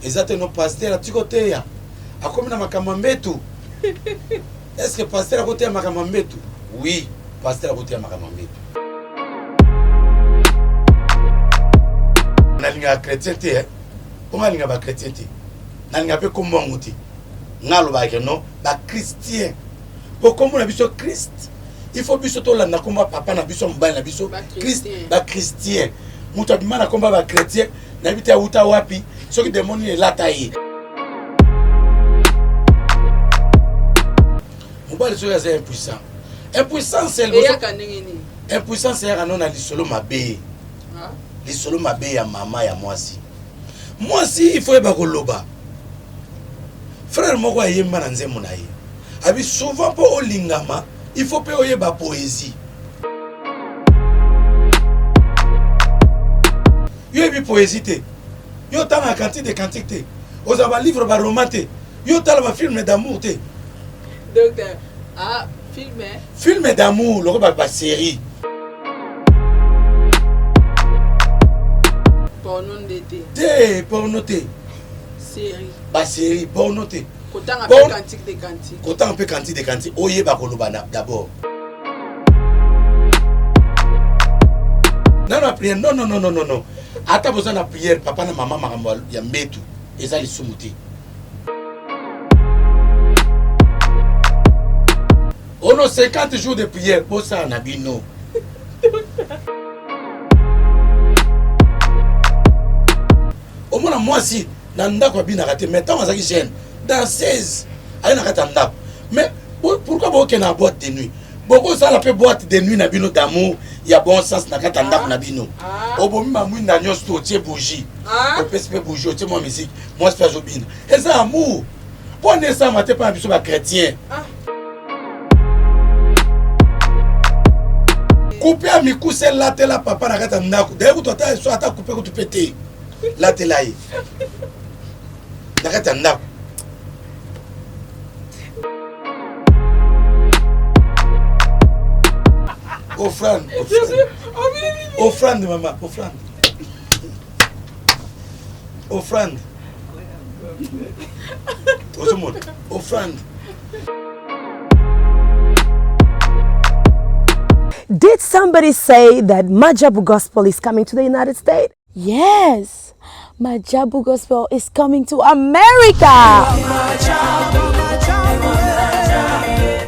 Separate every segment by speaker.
Speaker 1: Exactement, pasteur, à petit côté. A comme dans ma camambetu. Est-ce que pasteur à côté à ma camambetu? Oui, pasteur à côté à ma camambetu. On a l'ingénieur chrétienté, on a l'ingénieur chrétienté. On a l'ingénieur comme moi, on a l'ingénieur non, bah chrétien. Pour comme on a vu sur Christ, il faut bien surtout là, na comme papa na biso mbali na biso Christ, bah chrétien. Mutu abimana komba ba chrétien, na bita uta wapi, ceux qui démoni est là taillé. Mobali so ya impuissant. Impuissant c'est le impuissant c'est à non à l'isolo mabé. L'isolo mabé ya mama ya mwasi. Mwasi il faut eba koloba. Frère moko ayemba na nzembo na ye. Abi souvent pour olingama, il faut pas oyeba poésie. Yo ebi poésie te. Yo ta na quantité de cantique te. Oza ba livre ba roman te. Yo ta ba film d'amour te.
Speaker 2: Donc
Speaker 1: film d'amour, le ba série.
Speaker 2: Porno d'été.
Speaker 1: Te porno te.
Speaker 2: Série.
Speaker 1: Ba série porno te.
Speaker 2: Autant un peu cantique de cantique.
Speaker 1: Autant un peu cantique de cantique. Oyeba koloba d'abord. Non, la prière, non. Attends, besoin de prière, papa et maman, il y a métou. Et ça, ils sont moutés. On a 50 jours de prière, pour ça, on a dit non. Au moins, moi, si, dans le quoi bien arrêté, mais tant que ça gêne, dans 16, il y a un mais pourquoi vous avez une boîte de nuit? Beaucoup ça la fait boîte de nuit na bino d'amour, il y a bon sens na kata ndap na bino. Obomi mamu na nyos to tie bougie. O pese bougie, tie moi musique, moi c'est jobine. Et ça amour. Pour ne ça maté pas biso ba chrétien. Couper à mi couser la tête la papa na kata ndako. D'ailleurs toi ta so ata couper ko tu péter. La tête là. Na kata ndako. Offrande, maman, offrande. Offrande.
Speaker 3: Did somebody say that Majabu Gospel is coming to the United States? Yes, Majabu Gospel is coming to America.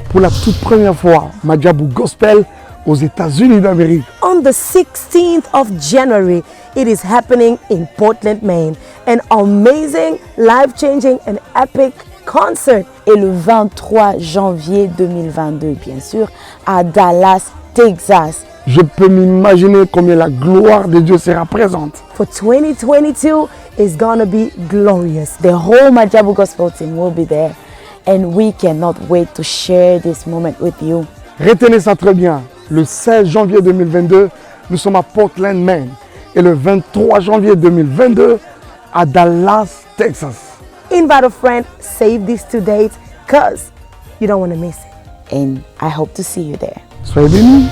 Speaker 4: Pour la toute première fois, Majabu Gospel aux États-Unis d'Amérique.
Speaker 3: On the 16th of January, it is happening in Portland, Maine. An amazing, life-changing and epic concert. Et le 23 janvier 2022, bien sûr, à Dallas, Texas.
Speaker 4: Je peux m'imaginer combien la gloire de Dieu sera présente.
Speaker 3: For 2022, it's gonna be glorious. The whole Majabu Gospel team will be there. And we cannot wait to share this moment with you.
Speaker 4: Retenez ça très bien. Le 16 janvier 2022, nous sommes à Portland, Maine. Et le 23 janvier 2022, à Dallas, Texas.
Speaker 3: Invite a friend, save these 2 dates, because you don't want to miss it. And I hope to see you there.
Speaker 4: Soyez bénis.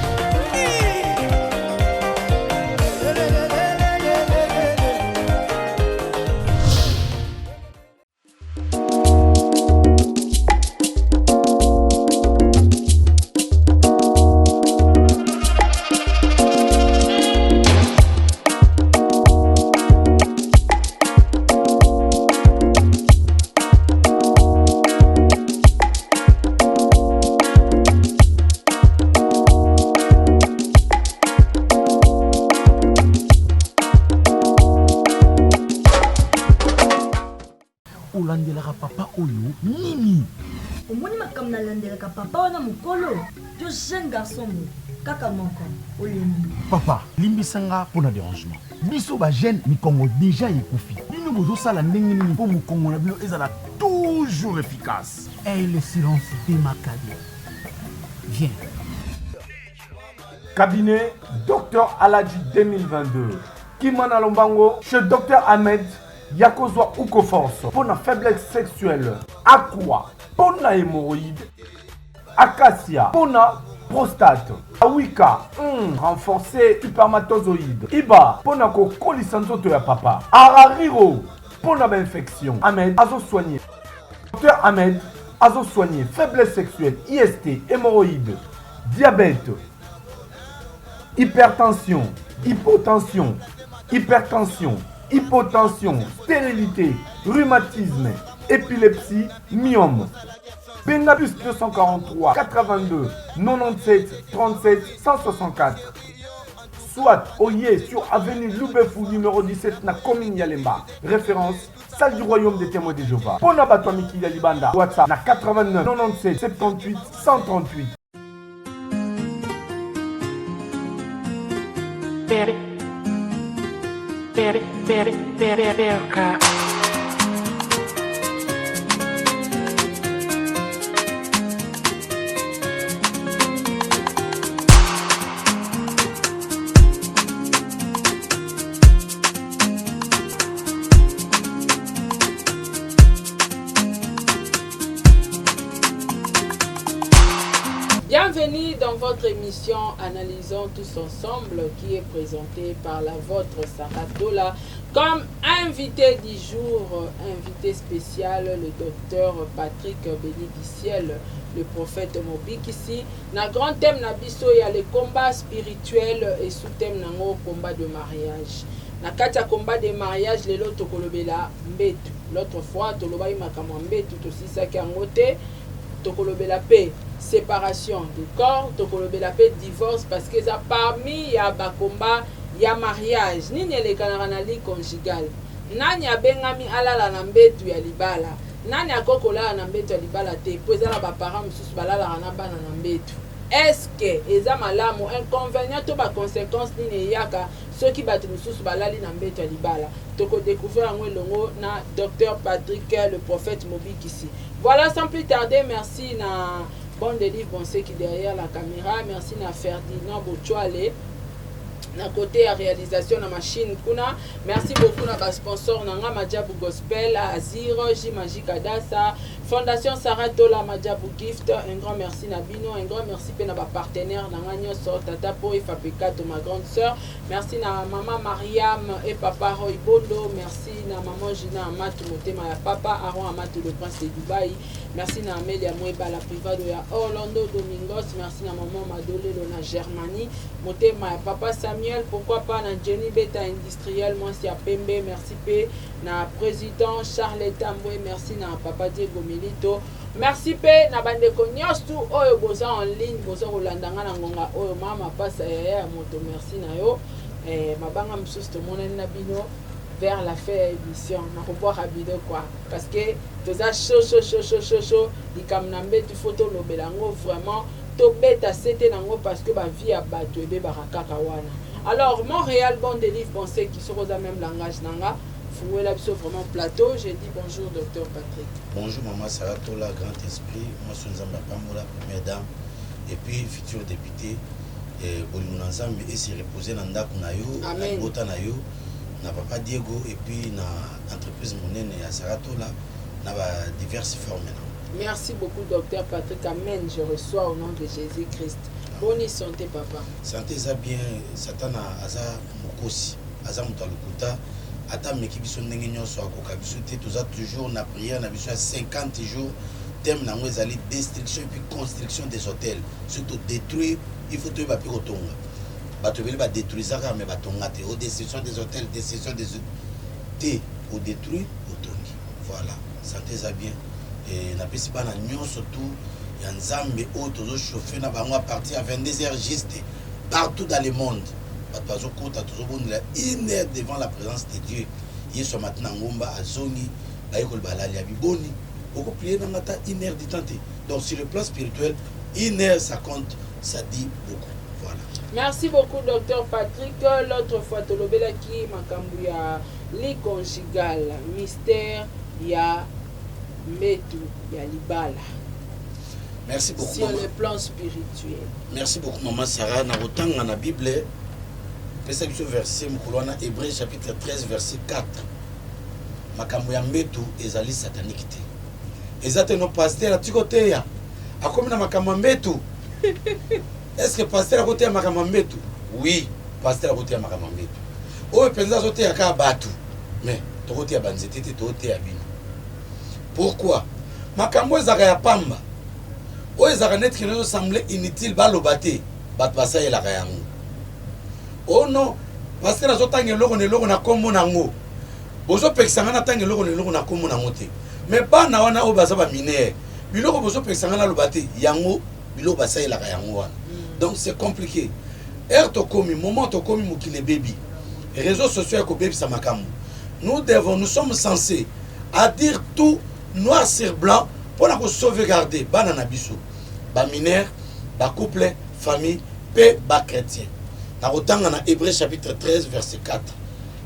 Speaker 5: papa oyo nini?
Speaker 6: Omoni makambo nalandelaka papa wana mokolo. Yo jeune garçon mo kaka moko olemi.
Speaker 5: Papa, limbisanga pona dérangement. Biso ba jeune mikongo déjà ekufi. Bino bozo sala ndenge nini po mokongo na bino ezala toujours efficace. Et le silence démarqué. Viens.
Speaker 7: Cabinet Dr Aladji 2022. Kimana Lombango chez Dr Ahmed Yakozwa Ukoforce pour la faiblesse sexuelle. Aqua pour la hémorroïde. Acacia pour la prostate. Awika renforcer spermatozoïde. Iba pour la colisanzoto ya papa. Arariro pour la infection. Ahmed Azo soigné. Docteur Ahmed Azo soigné faiblesse sexuelle, IST, hémorroïdes, diabète, hypertension, hypotension, stérilité, rhumatisme, épilepsie, myome. Bengabus 243 82 97 37 164. Soit Oye sur avenue Loubefou numéro 17 na commune Yalemba. Référence salle du royaume des témoins de Jéhovah. Pona Batwamiki Yalibanda. WhatsApp na 89 97 78 138.
Speaker 2: Bienvenue dans votre émission Analysons tous ensemble qui est présentée par la vôtre Sarah Tola comme invité du jour, invité spécial le docteur Patrick Béni-Ciel, le prophète Mobik ici. Na grand thème na biso il y a le combat spirituel et sous thème nango combat de mariage. Na kati combat de mariage lelo tokolobela mbetu. L'autre fois toloba imakama mbetu tosisaki yango te tokolobela pe séparation du corps, tokolobela pe divorce parce que ça parmi ya bakomba ya mariage nini elekana na li conjugal nani abengami alala na mbetu ya libala nani akokola na mbetu ya libala te po ezala ba parents mususu balala na bana na mbetu est-ce que eza malamu inconvénient to ba conséquences nini yaka ceux qui bato mususu balali na mbetu ya libala toko découvrir yango elongo na docteur Patrick le prophète Mobik ici. Voilà, sans plus tarder, merci na Bon Délivre Bonsé qui derrière la caméra, merci na Ferdinand Bochouale na côté à réalisation na machine kuna, merci beaucoup na ba sponsor na Madjabou Gospel, Aziro, J Magic Adassa, Fondation Sarah Tola Madjabou Gift, un grand merci na Bino, un grand merci pe na ba partenaire na Nyoso Tata Po et Fapekato ma grande sœur, merci na maman Mariam et papa Roy Bondo, merci na maman Gina Amatou Motema ya papa Aaron Amatou le prince de Dubaï, merci na Amelia Mweba la privado ya Orlando Domingos, merci na maman Madolelo na Germanie, Motema ya papa Samuel, pourquoi pas na Jenny Beta Industriel, moi c'est à Pembe, merci P, na président Charles Tamboué, merci na papa Diego Milito, merci P, na bandeko nyostu oyo boza en ligne, boza kolandanga na ngonga oyo mama pasa ya moto, merci na yo, mabanga msusu to monani na bino vers la fin émission, na koboa bido quoi, parce que toza chaud, ikamnambe tu photo lobelango vraiment to beta c'était nango parce que ba vie a bato ebe barakaka wana. Alors, Montréal, Bon Délivre, Bonsé qui se rose à même langage nanga. Foué là, vraiment plateau. J'ai dit bonjour, docteur Patrick.
Speaker 1: Bonjour, maman Sarah Tola, grand esprit. Moi, je suis Nzamba Pamola, première dame. Et puis, futur député. Et Bolunanzambi, et s'y reposer dans Nda Kunayo,
Speaker 2: Amen.
Speaker 1: Bota Nayo, na papa Diego, et puis na entreprise monnaie à Sarah Tola, na diverses formes maintenant.
Speaker 2: Merci beaucoup, docteur Patrick. Amen. Je reçois au nom de Jésus-Christ. Bonne santé, papa.
Speaker 1: Santé, ça bien. Satan a Aza Mokosi, Aza Moutalukuta, Ata Mekibiso Nengenyo, soit Kokabisute, tout ça toujours, na prière, na besoin 50 jours. Thème, na allé destruction et puis construction des hôtels. Surtout détruire, il faut tout baper au tonga. Batobeli va détruire ça, mais batonga, au destruction des hôtels, destruction des hôtels, au détruire, au tongi. Voilà, santé, ça bien. Et na pesi pas na nyon surtout. Il y a Nzambe autres chauffeurs na bango à partir à 22h juste partout dans le monde. Parce que une heure devant la présence de Dieu. Il soit maintenant ngomba azongi baikol balali abiboni. Beaucoup prier dans mata une heure de temps. Donc sur le plan spirituel, une heure ça compte, ça dit beaucoup. Voilà.
Speaker 2: Merci beaucoup, docteur Patrick. L'autre fois tolobela ki makambu ya li conjugal, mystère ya metu ya libala.
Speaker 1: Merci beaucoup.
Speaker 2: Sur le plan spirituel.
Speaker 1: Merci beaucoup, maman Sarah. Dans autant dans la Bible, c'est ce verset, Hébreux chapitre 13, verset 4. Makambo ya mbetu ezali satanique te. Ezate no pasteur à côté ya. Akomi na makambo mbetu. Est-ce que pasteur à côté ya makambo mbetu? Oui, pasteur à côté ya makambo mbetu. Oyo penza zote ya ka batu. Mais tokote ya banzete te tokote ya bino. Pourquoi? Makambo ezaka ya pamba. Oyo ezaka net qui nous semblait inutile baloba te bato basalelaka yango. Oh non, parce que nazotanga eloko na eloko na kombo nango. Bozopekisanga na tanga eloko na eloko na kombo nango te. Mais bana wana oyo baza baminere biloko bozopekisanga na loba te yango biloko basalelaka yango wana. Donc c'est compliqué. Tokomi, moment tokomi mokile baby. Réseaux sociaux ko baby sa makambo. Nous sommes censés à dire tout noir sur blanc pour nous sauvegarder bana na biso. Ba mineur, ba couple, famille, paix, ba chrétien. Dans Hébreux chapitre 13 verset 4.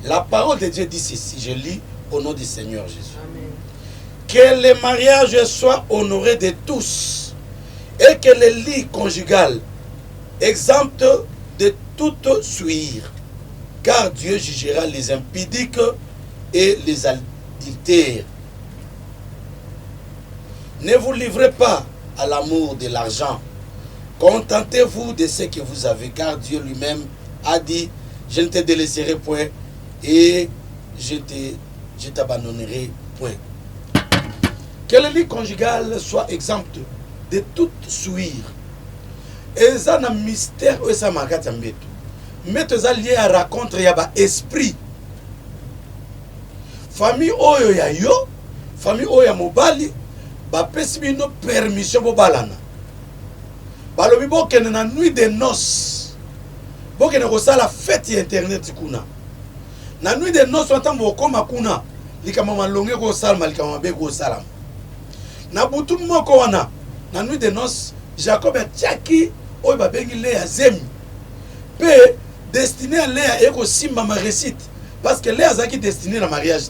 Speaker 1: La parole de Dieu dit ceci, je lis au nom du Seigneur Jésus.
Speaker 2: Amen.
Speaker 1: Que le mariage soit honoré de tous et que le lit conjugal exempte de toute souillure, car Dieu jugera les impudiques et les adultères. Ne vous livrez pas à l'amour de l'argent. Contentez-vous de ce que vous avez, car Dieu lui-même a dit, je ne te délaisserai point et je t'abandonnerai point. Que le lit conjugal soit exempt de toute souillure. Et ça a un mystère, et ça m'a dit, mais ça lié à rencontre, il y a un esprit. Famille oyo ya yo, famille oyo ya mobali, ba pesi bino permission bo balana. Balobi bo kene na nuit de noces. Bo kene ko sala fête internet kuna. Na nuit de noces watambo koma kuna, likama malonge ko salma likama be ko salam. Na butu moko wana, na nuit de noces, Jacob a tchaki oyo ba bengi Léa zemi. Pe destiné à Léa eko simba ma récite. Parce que Léa Zaki destiné à mariage.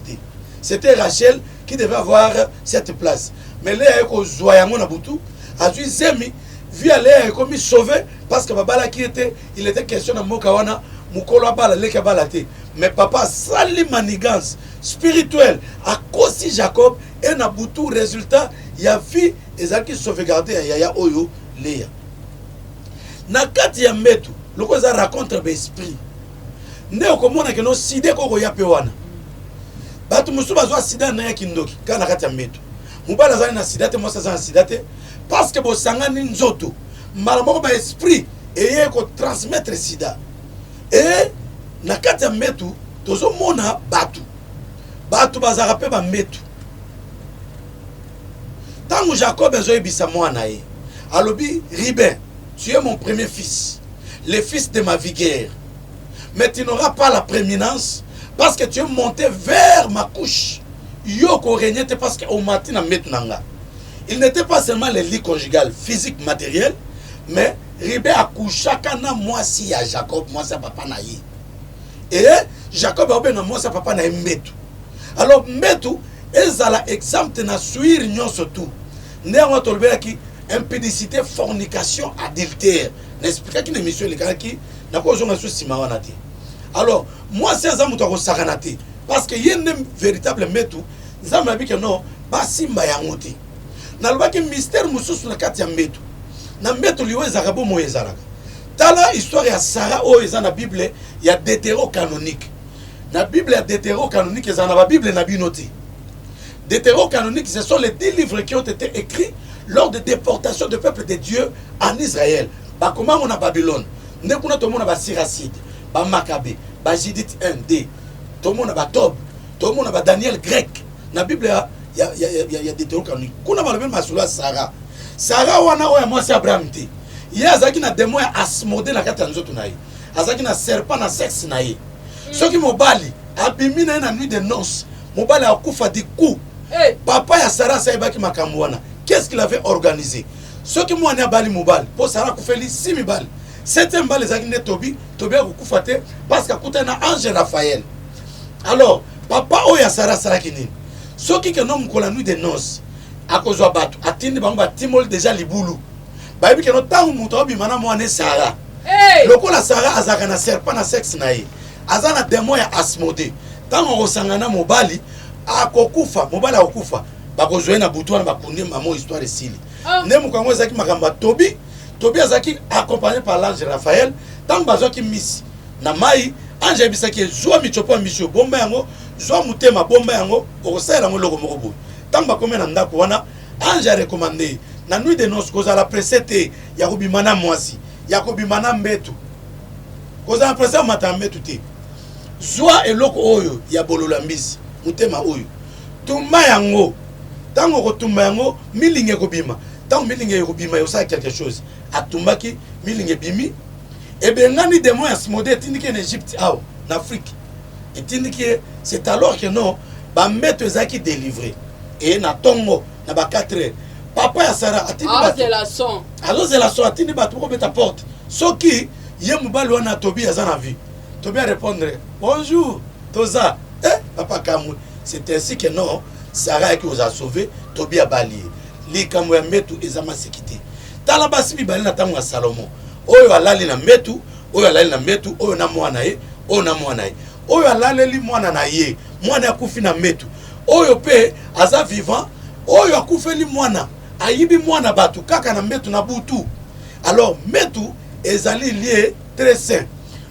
Speaker 1: C'était Rachel qui devait avoir cette place. Mais Léa Eko Zoyango Nabutu a dû zemi, vu à Léa Eko mi sauvé parce que Babala qui était, il était question de Mokawana, Mukolo Bala, Leka Balate. Mais papa, sali manigance spirituelle à cause de Jacob et Nabutu, résultat, il y a vu Ezaki sauvegardé à Yaya Oyo, Léa. Nakati ya metu, le cause raconte l'esprit. Ne okomona ke no side koko ya pe wana batu musu bazwa sida na ya kindoki kana kati ya metu mubala zani na sida te mosa zani sida te parce que bo sangani nzoto mala moko ba esprit eye ko transmettre sida et na kati ya metu tozo mona batu bazaka pe ba metu tangu Jacob ezo ebisa mwana ye alobi Ruben tu es mon premier fils le fils de ma vigueur. Mais tu n'auras pas la prééminence parce que tu es monté vers ma couche. Yoko régnait parce qu'au matin, il n'était pas seulement le lit conjugal, physique, matériel, mais Ribé a couché chacun moi si à Jacob, moi ça papa naïe. Et Jacob a obéi moi ça papa naïe metu. Alors metu, ils ont l'exemple de suivre l'union surtout. Néanmoins, tolbé qui impudicité, fornication, adultère. N'explique qu'il émission les gars qui n'a pas besoin de souci mawanati. Alors, moi, c'est ça, je suis saganati. Parce que y a un véritable métu, ça m'a dit que non, pas si mayangote. N'a pas que mystère moussou sur la carte ya métu. Na métu liwe zarabo moyezalaka. Tala histoire ya Sarah o eza na Bible, il y a deutérocanonique. Na Bible il y a deutérocanonique, il y a na Bible na binoti. Deutérocanonique, ce sont les 10 livres qui ont été écrits lors de déportation du peuple de Dieu en Israël. Bah comment on a Babylone? Ne kuna tout le monde a Siracide, ba Maccabée, ba Judith 1D, tout le monde a Tob, tout le monde a Daniel grec. Dans la Bible il y a des théories canoniques. Kuna ba le même masula Sarah. Sarah wana oya moi c'est Abraham té. Il y a zaki na démon asmodé na kata nzoto na ye. Azaki na serpent na sexe na ye. Ceux qui mobali abimi na nuit de noces, mobali akufa di coup. Papa ya Sarah saibaki makambo wana. Qu'est-ce qu'il avait organisé? Ceux qui m'ont bali mobile, pour Sarah Koufeli 6 000 balles. Certains balles les Tobi a Koufate parce qu'il y a un ange Raphaël. Alors, papa Oya Sarah Sarakinin. Ceux qui ont la nuit de noces, à cause de Batu, à Tini Bamba Timol déjà Liboulou. Baby qui ont tant de Moutobi, madame Moane Sarah. Le coup la Sarah Azakana serpent na sexe naï. Azana démon ya asmodé. Tant on resangana mobali, à Kokufa, mobali à Kokufa. Bakozwe na butuana bakundi maman histoire sili. Nemu kwa ngwe zaki makamba Tobi azaki accompagné par l'ange Raphaël tant bazo ki miss na mai ange bisaki zo michopo misio bomba yango zwa mutema bomba yango okosala yango loko moko boye ntango bakomi na ndako wana ange arekomande na nuit de noces kozala presse te ya kobima na mwasi ya kobima na mbetu kozala presse ya komata mbetu te zwa eloko oyo ya bolola mbisi mutema oyo tumba yango ntango kotumba yango milingi ekobima ntango milingi ekobima yosala quelque chose atumbaki milingi ebimi ebengani demo ya Asmodée etindiki en Égypte awa na Afrique etindiki c'est alors que non bambeto ezalaki délivré et na tongo na ba 4 heures papa ya Sarah atindi azozela son atindi bato bokobeta porte soki ye mobali wana Tobi aza na vie Tobi a répondre bonjour toza papa kamwe c'est ainsi que non Sarah qui vous a sauvé Tobi a balié likambo ya mbetu ezama sekité tala basi mibali na tango ya Salomon oyo alali na mbetu oyo alali na mbetu oyo na mwana ye oyo na mwana ye oyo alaleli mwana na ye mwana akufi na mbetu oyo pe aza vivant oyo akufeli mwana ayibi mwana batu kaka na mbetu na butu alors mbetu ezali lié très saint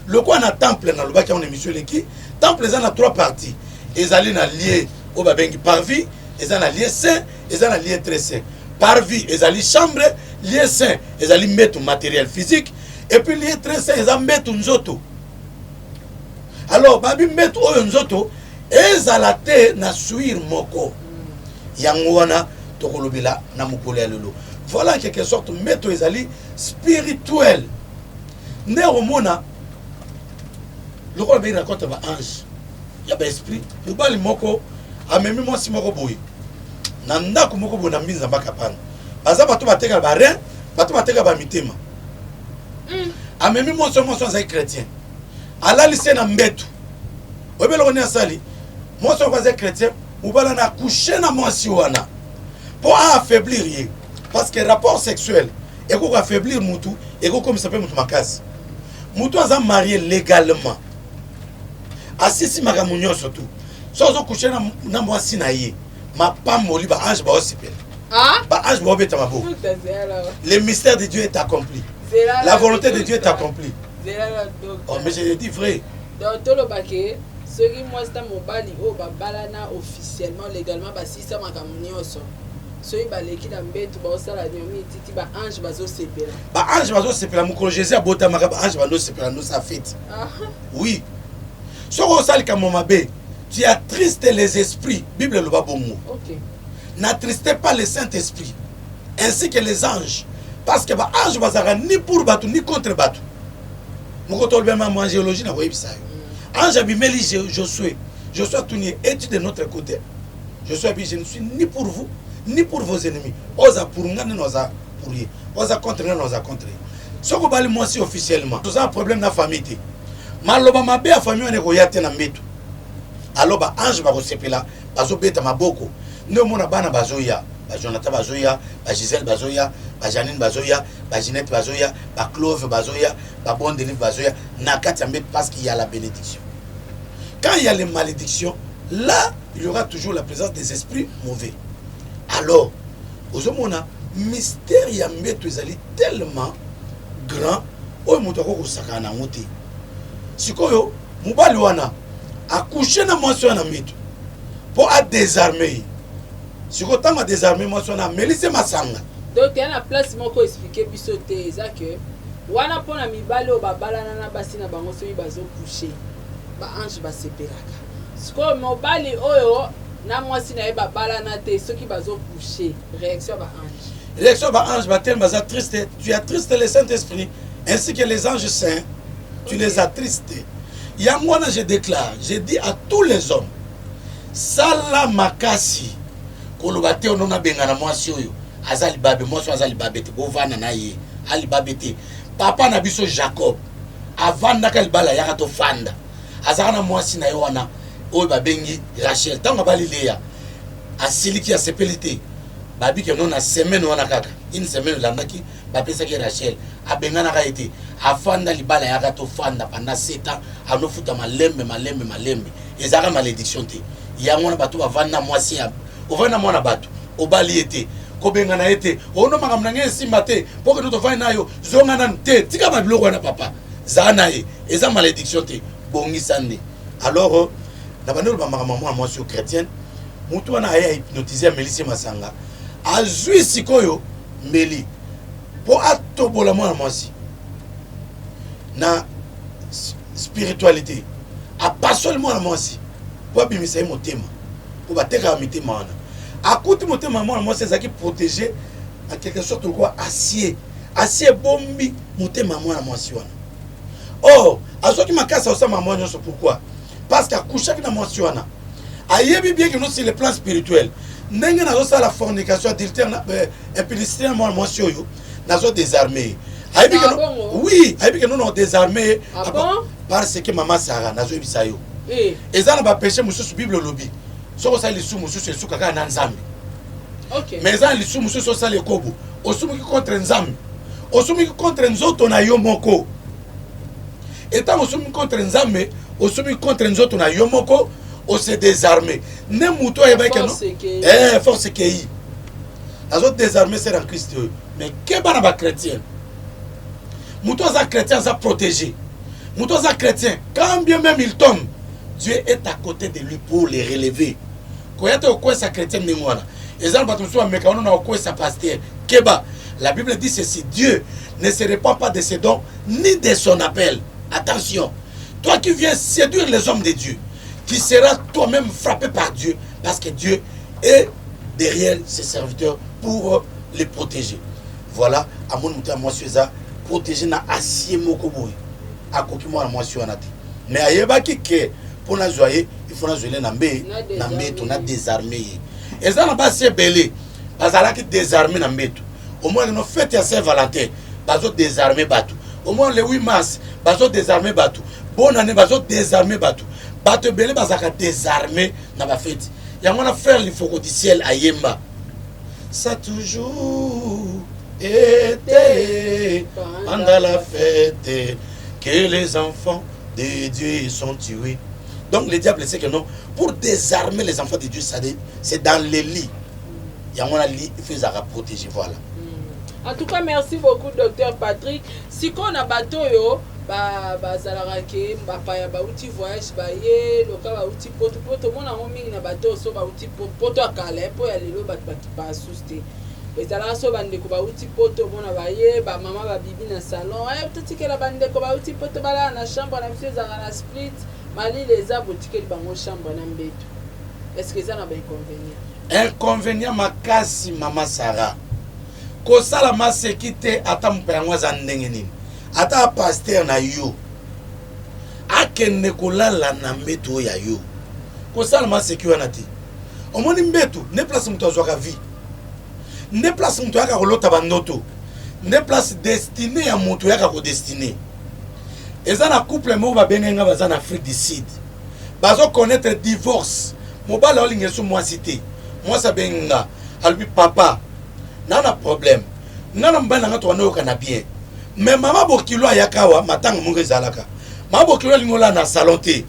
Speaker 1: le quoi na temple na lobaki en émission leki temple eza na 3 parties ezali na lié o babengi parvis eza na lié saint eza na lié très saint parvis ezali chambre lié saint ezali mbetu matériel physique et puis lié très saint eza mbetu nzoto alors babi mbetu oyo nzoto ezala te na suir moko yango wana tokolobela na mokolo ya lelo voilà quelque sorte mbetu ezali spirituel nde omona lokola be raconte ba ange ya ba esprit mobali moko amemi mwasi moko boye na ndako moko boye na mbinza makapana baza bato bateka ba rein bato bateka ba mitema amemi mwasi azali chrétien alali se na mbetu obelo koni asali mwasi azali chrétien mobala na coucher na mwasi wana pour affaiblir ye parce que rapport sexuel eko affaiblir mutu eko comme ça peut mutu makasi mutu aza marié légalement asisi makambo nyonso tu so ozo coucher na mwasi na ye mapamboli ba ange baosepela ba ange baobeta maboko le mystère de Dieu est accompli la volonté de Dieu est accomplie oh mais je dis vrai
Speaker 2: donc tolobake soki mwasi ta mobali oyo babalana officiellement légalement basisa makambo nyonso soki baleki na mbetu baosala niomi etiti baange bazosepela
Speaker 1: mokolo jésus abotamaka baange bazosepela nosa fete oui soki osalika mo mabe tu attriste les esprits bible eloba bongo n'attristez pas le Saint-Esprit ainsi que les anges parce que baange bazalaka ni pour bato ni contre bato moko tolobema mo angéologie na koyebisa yo ange abimeli Josué tuni étude de notre côté Josué je ne suis ni pour vous ni pour vos ennemis oza pour ngane noza pour ye oza contre ngane noza contre soko bali mwasi officiellement tout ça problème na famille te maloba mabe ya famille wane ko yate na mbetu aloba ange ba kosepela bazobeta maboko ndio mona bana bazoya ba Jonathan bazoya ba Gisèle bazoya ba Janine bazoya ba Ginette bazoya ba Clove bazoya ba Bonne Delive bazoya na kati mbetu parce qu'il y a la bénédiction quand il y a les malédictions là il y aura toujours la présence des esprits mauvais. Alors, ozomona mystère ya mbetu ezali tellement grand oyo moto akokosaka na ngo te sikoyo mobali wana akouche na mwasi wana mbetu mpo adésarme sikoyo ntango adésarme mwasi wana amelise masanga
Speaker 2: donc ya na place moko explike biso te eza ke wana mpona mibali oyo babalana na basi na bango soki bazokouche baange basepelaka sikoyo mobali oyo na mwasi na ye babalana te soki bazokouche réaction ba ange
Speaker 1: batel baza triste tu attristes le Saint-Esprit ainsi que les anges saints tu les attristes yango wana je déclare je dis à tous les hommes sala makasi koloba te ono na bengana mwasi oyo aza libabe mwasi aza libabe te bovana na ye alibabe te papa na biso Jacob avandaka libala yaka tofanda azaka na mwasi na ye wana oyo babengi Rachel tango bali Léa asiliki asepeli te babi ke non na semaine wana kaka une semaine landaki bapesaki Rachel abenganaka ete afanda libala yaka tofanda pendant 7 ans anofuta malembe ezaka malédiction te yango wana bato bavanda mwasi ya ovanda mwana bato obali ete kobengana ete ono makambo na nge esimba te mpo ke tofai nayo zonga nanu te tika babiloko wana papa zaa na ye eza malédiction te bongisa nde alors na banelo ba maman moi sur chrétienne mutu wana aya hypnotiser Melisi Masanga azui sikoyo Meli po atobola mwana mwasi na spiritualité apasole mwana mwasi po abimisa ye motema po bateka mitema wana akuti motema mwana mwasi ezaki protéger en quelque sorte quoi acier bombi motema mwana mwasi wana oh azoki makasa osama mwana nyonso pourquoi parce qu'akushaki na mwasi wana ayebi bien que nous sur le plan spirituel ndenge nazo la fornication adultère na impudicité na mwana mwasi oyo nazo désarmé ayebi que oui ayebi que nous désarmé parce que maman Sarah nazo ebisa yo eza na ba péché mususu bible lobi soko sa lisu mususu esuka kaka na nzambe
Speaker 2: OK
Speaker 1: mais eza lisu mususu sa le kobo osumuki contre nzambe osumuki contre nzoto na yo moko eta osumuki contre nzambe osumuki contre nzoto na yo moko on se désarmé ne muto ya bake no force qui nazo désarmé c'est en Christ mais que bana ba chrétien muto za chrétien za protégé muto za chrétien quand bien même il tombe Dieu est à côté de lui pour les relever koyate okwe sa chrétien ni mwana ezal batu so ameka on na okwe sa pasteur keba la Bible dit ceci Dieu ne se répand pas de ses dons ni de son appel attention toi qui viens séduire les hommes de Dieu qui sera toi-même frappé par Dieu parce que Dieu est derrière ses serviteurs pour les protéger. Voilà, à mon mouton, moi, je suis protégé na acier mokoboy. À quoi moi, moi, je suis anati. Mais à yebaki que pour la joie, il faut la joie nambe, on a désarmé. Et ça n'a pas assez belé, parce que qui désarmé nambe tout. Au moins, nos fêtes à Saint-Valentin, bazo désarmé batou. Au moins le 8 mars, bazo désarmé batou. Bonne année, bazo désarmé batou. Bato belé bazaka désarmé na ba fête. Ya mona frère il faut du ciel à Yemba. Ça toujours été pendant la fête que les enfants de Dieu sont tués. Donc le diable sait que non, pour désarmer les enfants de Dieu, c'est dans les lits. Ya mona lit il faut à protéger voilà.
Speaker 2: En tout cas, merci beaucoup docteur Patrick. Si qu'on a bateau yo bazalarake bapaya bauti voyage baye loka bauti poto mona mingi na bateau so bauti poto akala po ya lelo bat basuste ezala so bandeko bauti poto mona baye ba mama ba bibi na salon totikela bandeko bauti poto bala na chambre na biso ezala na split mali les abotikeli bango chambre na mbeto est-ce que ça na ba
Speaker 1: inconvénient makasi mama Sarah kosala masekite ata mpengo za ndenge nini ata pasteur na yo akende kolala na mbeto ya yo kosala maseki wana te omoni mbeto ne place muto azwaka vie ne place muto yaka kolota bandoto ne place destinée ya muto yaka ko destiné eza na couple mo ba benga baza na Afrique du Sud bazo connaître divorce mobala olinge so moi cité moi ça benga albi papa nana problème nana mbana ngato wanoka na bien mais maman bokilo ayakawa matanga munge zalaka maman bokilo lingola na salon te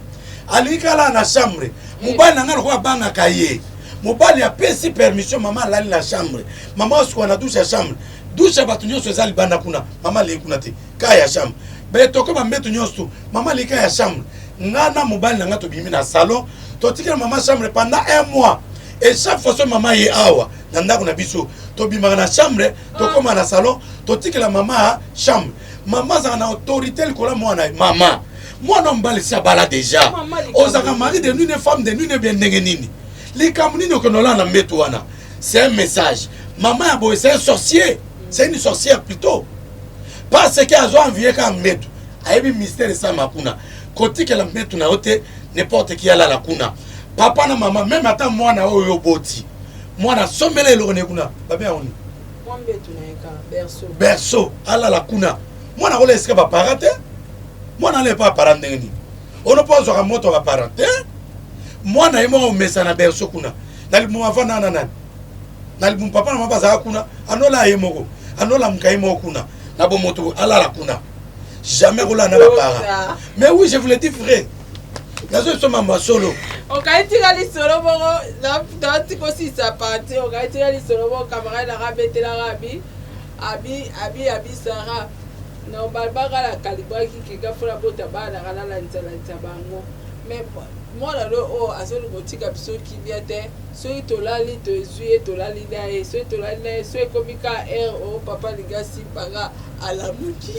Speaker 1: alikala na chambre mobali nanga lokwa banga kaye mobali a pesi permission maman lali na chambre maman osko na douche batu nyonso ezali banda kuna maman le kuna te kaya chambre be toko ba mbetu nyonso maman le kaya chambre ngana mobali nanga to bimi na salon to tikela maman chambre pendant 1 mois et chaque fois que maman est awa nanda kuna biso to bima na chambre to koma na salon to tikela maman chambre maman za na autorité le kola mwana maman mwana mbali si abala déjà ozaka mari de nuit femme de nuit bien ndenge nini likambu nini okonola na mbeto wana c'est un message maman ya boy c'est un sorcier c'est une sorcière plutôt parce que azo envier ka mbeto ayebi mystère ça makuna kotikela mbeto na ote n'importe qui ala la kuna papa na maman même ata mwana oyo boti mwana somela eloko kuna babe oni
Speaker 2: mwambe tunaeka
Speaker 1: berceau ala la kuna mwana ole esika ba parate mwana ale pa parande ngini ono pozo ka moto ba parate mwana yemo mesa na berceau kuna nalimu avana nana nalimu papa na mama za kuna anola yemoko anola mkaimo kuna na bo moto ala la kuna jamais rola na ba para mais oui je vous le dis frère nazo soma masolo
Speaker 2: okaitira lisolo bongo na tiko si sapati okaitira lisolo bongo camarade na rabetela rabi abi Sarah na balbaga la kalibaki kika fula bota bana kana la ntsala ntabango mais moi là oh azoli motika biso qui vient soki tolali tozwi tolali na ye soki tolali na ye soki ekomi ka o papa linga simbanga alamuki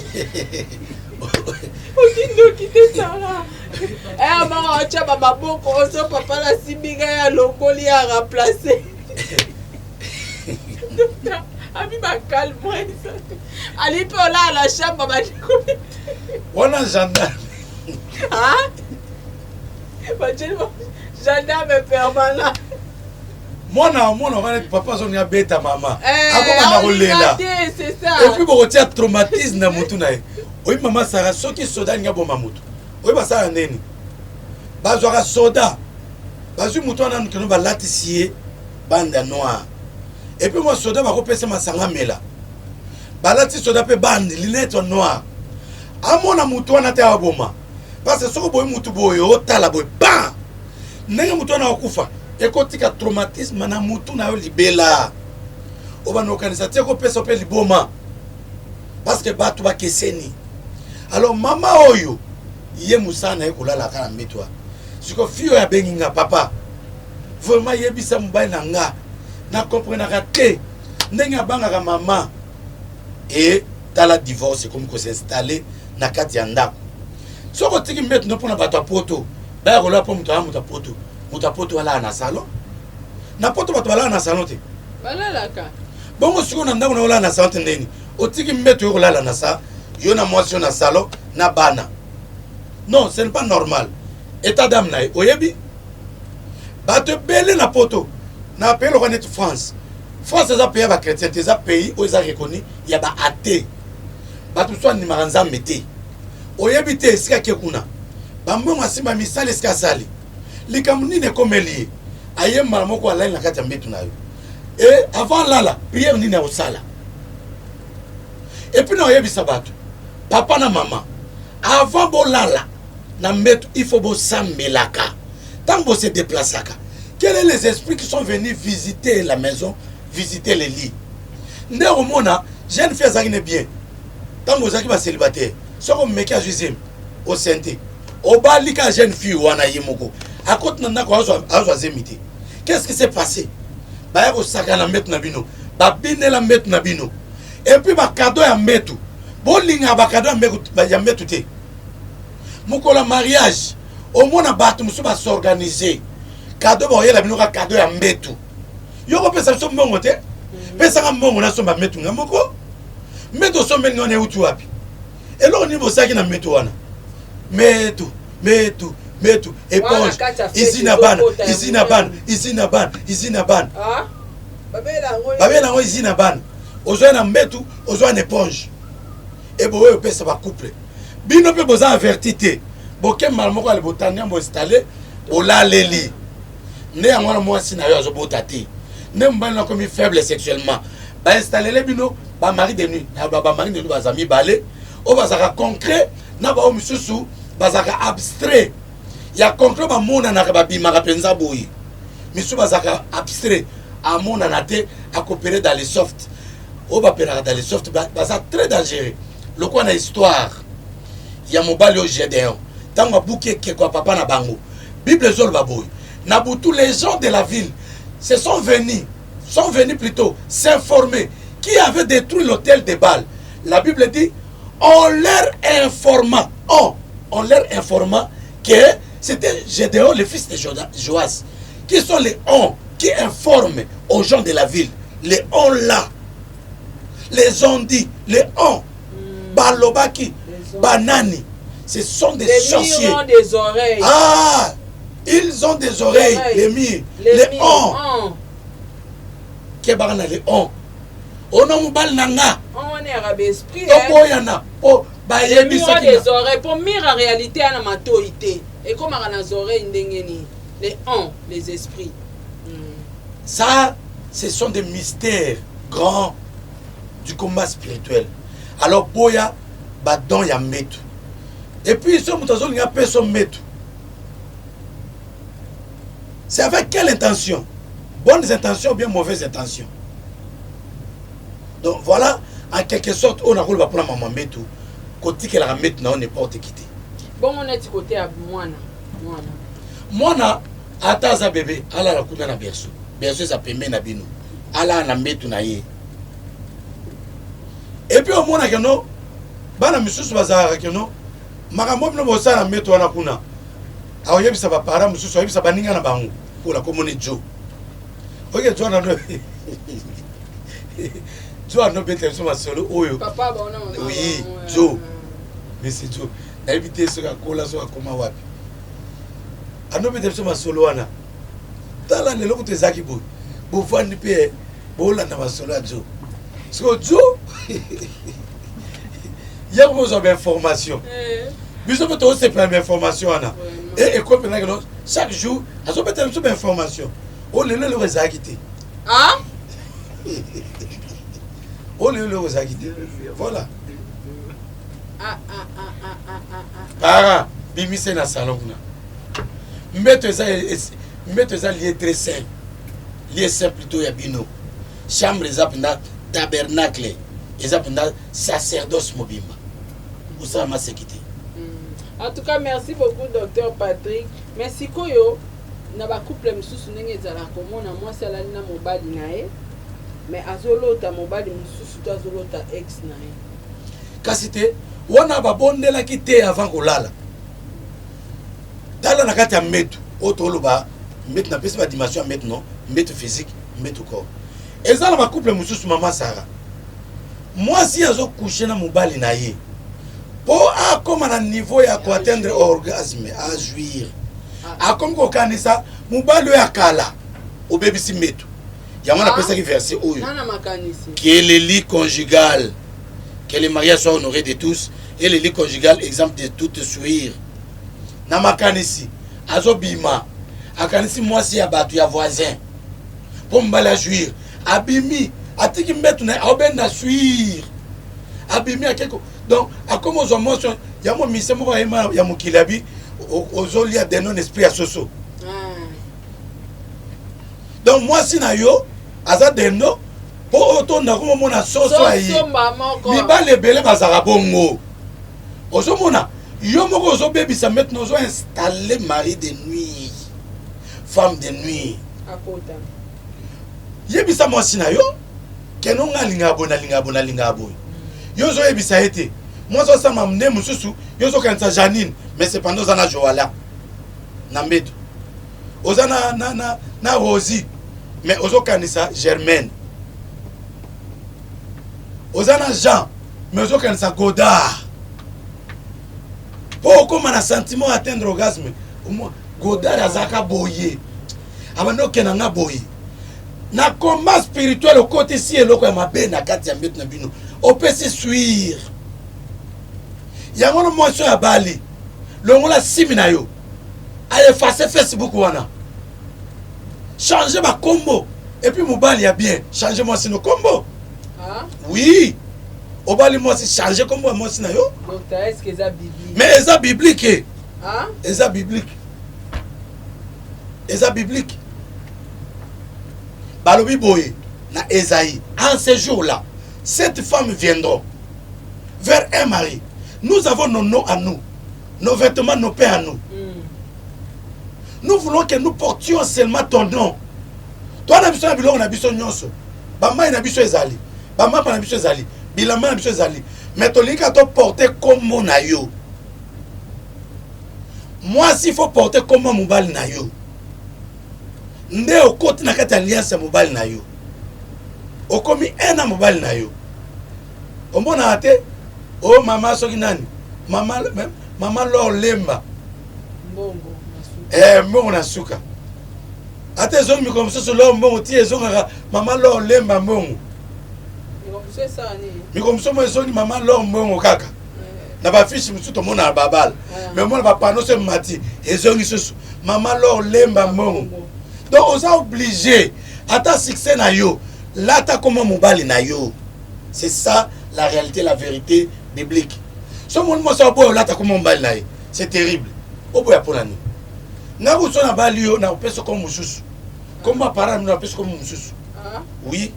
Speaker 2: okindoki te sara mama otya bamaboko so papa na simbinga ya lokoli ya remplace abi bakale moi ali mpe olaa na chambre badikomi
Speaker 1: wana gendarme
Speaker 2: gendarme permanent
Speaker 1: mwana wana papa zoni abeta mama akoma na kolela
Speaker 2: c'est ça
Speaker 1: et puis bokotia traumatisme na mutu na ye oyi mama sara soki soda ninga boma mutu oyi basala ndeni bazwaka soda bazwi mutu wana nukeno balatisi ye bande ya noir et puis moi soda bakopesa masanga mela balati soda mpe bande linete noir amona mutu wana te aboma parce que soki boyi mutu boye otala boye ba ndenge mutu wana akufa ekotika traumatisme na mutu na yo libela obana okanisa te kopesa mpe liboma parce que bato bakeseni alors mama oyo ye mosala na ye kolalaka na mbeto siko fi oyo abengi nga papa vraiment yebisa mobali na nga nakomprenaka te ndenge abangaka mama e tala divorce ekomi kosinstalle na kati ya ndako soki otiki mbeto no mpona bato ya poto baya koloya mpo moto aya moto ya poto alala na salon na poto bato balala na salon te
Speaker 2: balalaka
Speaker 1: bongo sikoyo na ndako na olala na salon te ndeni otiki mbeto yo kolala na sa yo na mwasi yo na salon na bana non ce n'est pas normal état d'âme na ye oyebi bato ebele na poto na pays lokola neti france eza pays ya bachrétien te eza pays oyo eza reconi ya baate bato so andimaka nzambe te oyebi te esika ke kuna bambongo asimba misala esika asali likambo nini ekomeli ye ayembala moko alali na kati ya mbetu na yo e avant lala priere nini akosala epuis na oyebisa bato papa na mama avant bolala na mbetu il faut bosambelaka ntango bose déplaçaka quels sont les esprits qui sont venus visiter la maison visiter les lits nde omona jeune fille azalaki ne bien ntango ozalaki bacélibataire soki omeki azwi osente obalika jeune fille wana ye moko akoti na ndako azwa zemi te qu'est-ce qui s'est passé baya kosaka na mbetu na bino babindela mbetu na bino epuis bakado ya mbetu bolingaka bakado ya mbetu te mokolo ya mariage omona bato mosusu basorganize kado baoyela bino ka kado ya mbetu yo kopesa biso mbongo te pesaka mbongo nasomba mbetu nga moko mbetu osombeli wana euti wapi eloko nini bosalaki na mbetu wana mbetu éponge ici na bana babela yango ici na bana ozwa na mbetu ozwa na éponge eboye opesa bacouple bino mpe boza averti te bokembala moko ale botania boinstalle bolaleli nde yango wana mwasi na yo azobota te nde mobali nakomi faible sexuellement bainstallele bino bamari de nuit bamari de nuit baza mibale oyo bazalaka concret na bao misusu bazalaka abstrait ya concret bamonanaka babimaka mpenza boye misusu bazalaka abstrait amonana te akopere dans les soft oyo bapelaka dans les soft baza très dangereux lokola na histoire ya mobali oyo Gédéon ntango abuki ekeko ya papa na bango bible ezoloba boye na butu les gens de la ville sont venus plutôt s'informer qui avait détruit l'hôtel de Baal. La Bible dit on leur informa que c'était Gédéon le fils de Joas. Qui sont les qui informent aux gens de la ville? Les là, les ont dit, les Balobaki, Banani, ce sont des sorciers.
Speaker 2: Ils ont des oreilles.
Speaker 1: Ah, ils ont des oreilles, les Kebarana les Ono mbal nanga.
Speaker 2: On est arabe esprit.
Speaker 1: Toboyana po bayebi
Speaker 2: ça des oreilles pour mire en réalité à la matoïté. Et comme à les oreilles ndengeni, les esprits.
Speaker 1: Ça, ce sont des mystères grands du combat spirituel. Alors boya badon ya metu. Et puis ce mutazo nga personne metu. C'est avec quelle intention? Bonnes intentions ou bien mauvaises intentions? Donc voilà, en quelque sorte, on a roulé pour la maman metu. Côté qu'elle a metu, on n'est pas quitté.
Speaker 2: Bon, on est côté à Moana.
Speaker 1: mwana ata aza bébé alala kuna na berceau eza pembe na bino alala na mbetu na ye epuis omonaka no bana misusu bazalaka keno makambo bino bosala na mbetu wana kuna aoyebisa bapara mosusu aoyebisa baninga na bango mpona komoni jo oke jo wana no jo wana obetela biso masolo oyo oui jo mesi jo nayebi te soki akola soki akoma wapi anobetela biso masolo wana tala lelo kutu ezalaki boye bovandi mpe boolanda masolo ya jo siko jo yango ozwa bainformation biso mpe toosepela bainformation wana ekomi penaki no chaque jour azobetela biso bainformation o lelo eloko ezalaki te o lelo eloko ezalaki te voilà kaka bimise na salon kuna mbeto eza lié très sain lié sain plutôt ya bino chambre eza mpenza tabernacle eza mpenza sacerdoce mobimba osala maseki te.
Speaker 2: En tout cas, merci beaucoup, Dr Patrick. Merci koyo na ba couple mususu ndenge ezala komona mwasi alali na mobali na ye mais azolota mobali mususu to azolota ex na ye
Speaker 1: kasi te wana babondelaki te avant kolala tala na kati ya mbetu oyo toloba mbetu na pesi badimension ya mbetu no mbetu physique mbetu corps eza na bacouple mususu mama Sara mwasi azokouche na mobali na ye po akoma na niveau ya koatteindre orgasme ajuire akomi kokanisa mobali oyo akala obebisi mbetu yango napesaki verset oyo qui est le lit conjugal que le mariage soit honoré de tous et le lit conjugal exemple de toute souillure na makanisi azobima akanisi mwasi ya bato ya voisin po mobali ajuire abimi atiki mbetu na aobenda suire abimi akeko donc akomi ozwa mwasi yango mise moko ayema ya mokili abi ozolia de non esprit ya soso donc mwasi na yo aza dendo po otonda komomona soso ayi mibali ebele bazala bongo ozomona yo moko ozobebisa maintenant ozoinstalle mari de nuit femme de nuit yebisa mwasi na yo kenonga alinga boye yo ozoyebisa ye te mwasi osama nde mosusu yo ozokanisa Janine mais cependant oza na Joala na mbeto oza na Rosie mais ozokanisa Germaine oza na Jean mais ozokanisa Godard po okoma na sentiment atteindre orgasme Godard azaka boye abandi okenda nga boye na combat spirituel okote si eloko ya mabe na kati ya mbeto na bino opesi suire yango na mwasi ya bali longola simi na yo aefase Facebook wana changer ma combo et puis mobali ya bien changer moi sino combo oui obali moi si changer combo moi sina yo
Speaker 2: donc est-ce que ça biblique
Speaker 1: mais eza biblique eza biblique eza biblique balobi boye na Esaïe en ce jour-là cette femme viendra vers un mari. Nous avons nos noms à nous, nos vêtements, nos pains à nous. Nous voulons que nous portions seulement ton nom. Toi, on a besoin de biloko na biso nyonso. Bama na biso ezali. Bama na biso ezali. Bilama na biso ezali. Mais tolika to porter comme na yo. Moi, s'il faut porter comme mobali na yo. Nde okoti na kati alliance mobali na yo. Okomi ena mobali na yo. Omona ate oh mama soki nani mama lo lemba mbongo na suka ate zongi mikolo mosusu lo mbongo ti ezongaka mama lo lemba mbongo mikolo mosusu mo ezongi mama lo mbongo kaka na bafishi mosusu tomona na babala mais omona bapano so mati ezongi susu mama lo lemba mbongo donc oza obligé ata succès na yo lata koma mobali na yo c'est ça la réalité, la vérité biblique. Ce monde moi ça boy là ta comme mbali na ye. C'est terrible. Oboya pona ni. Na ko sona bali yo na peso comme mususu. Comme ma parent na peso comme mususu. Oui.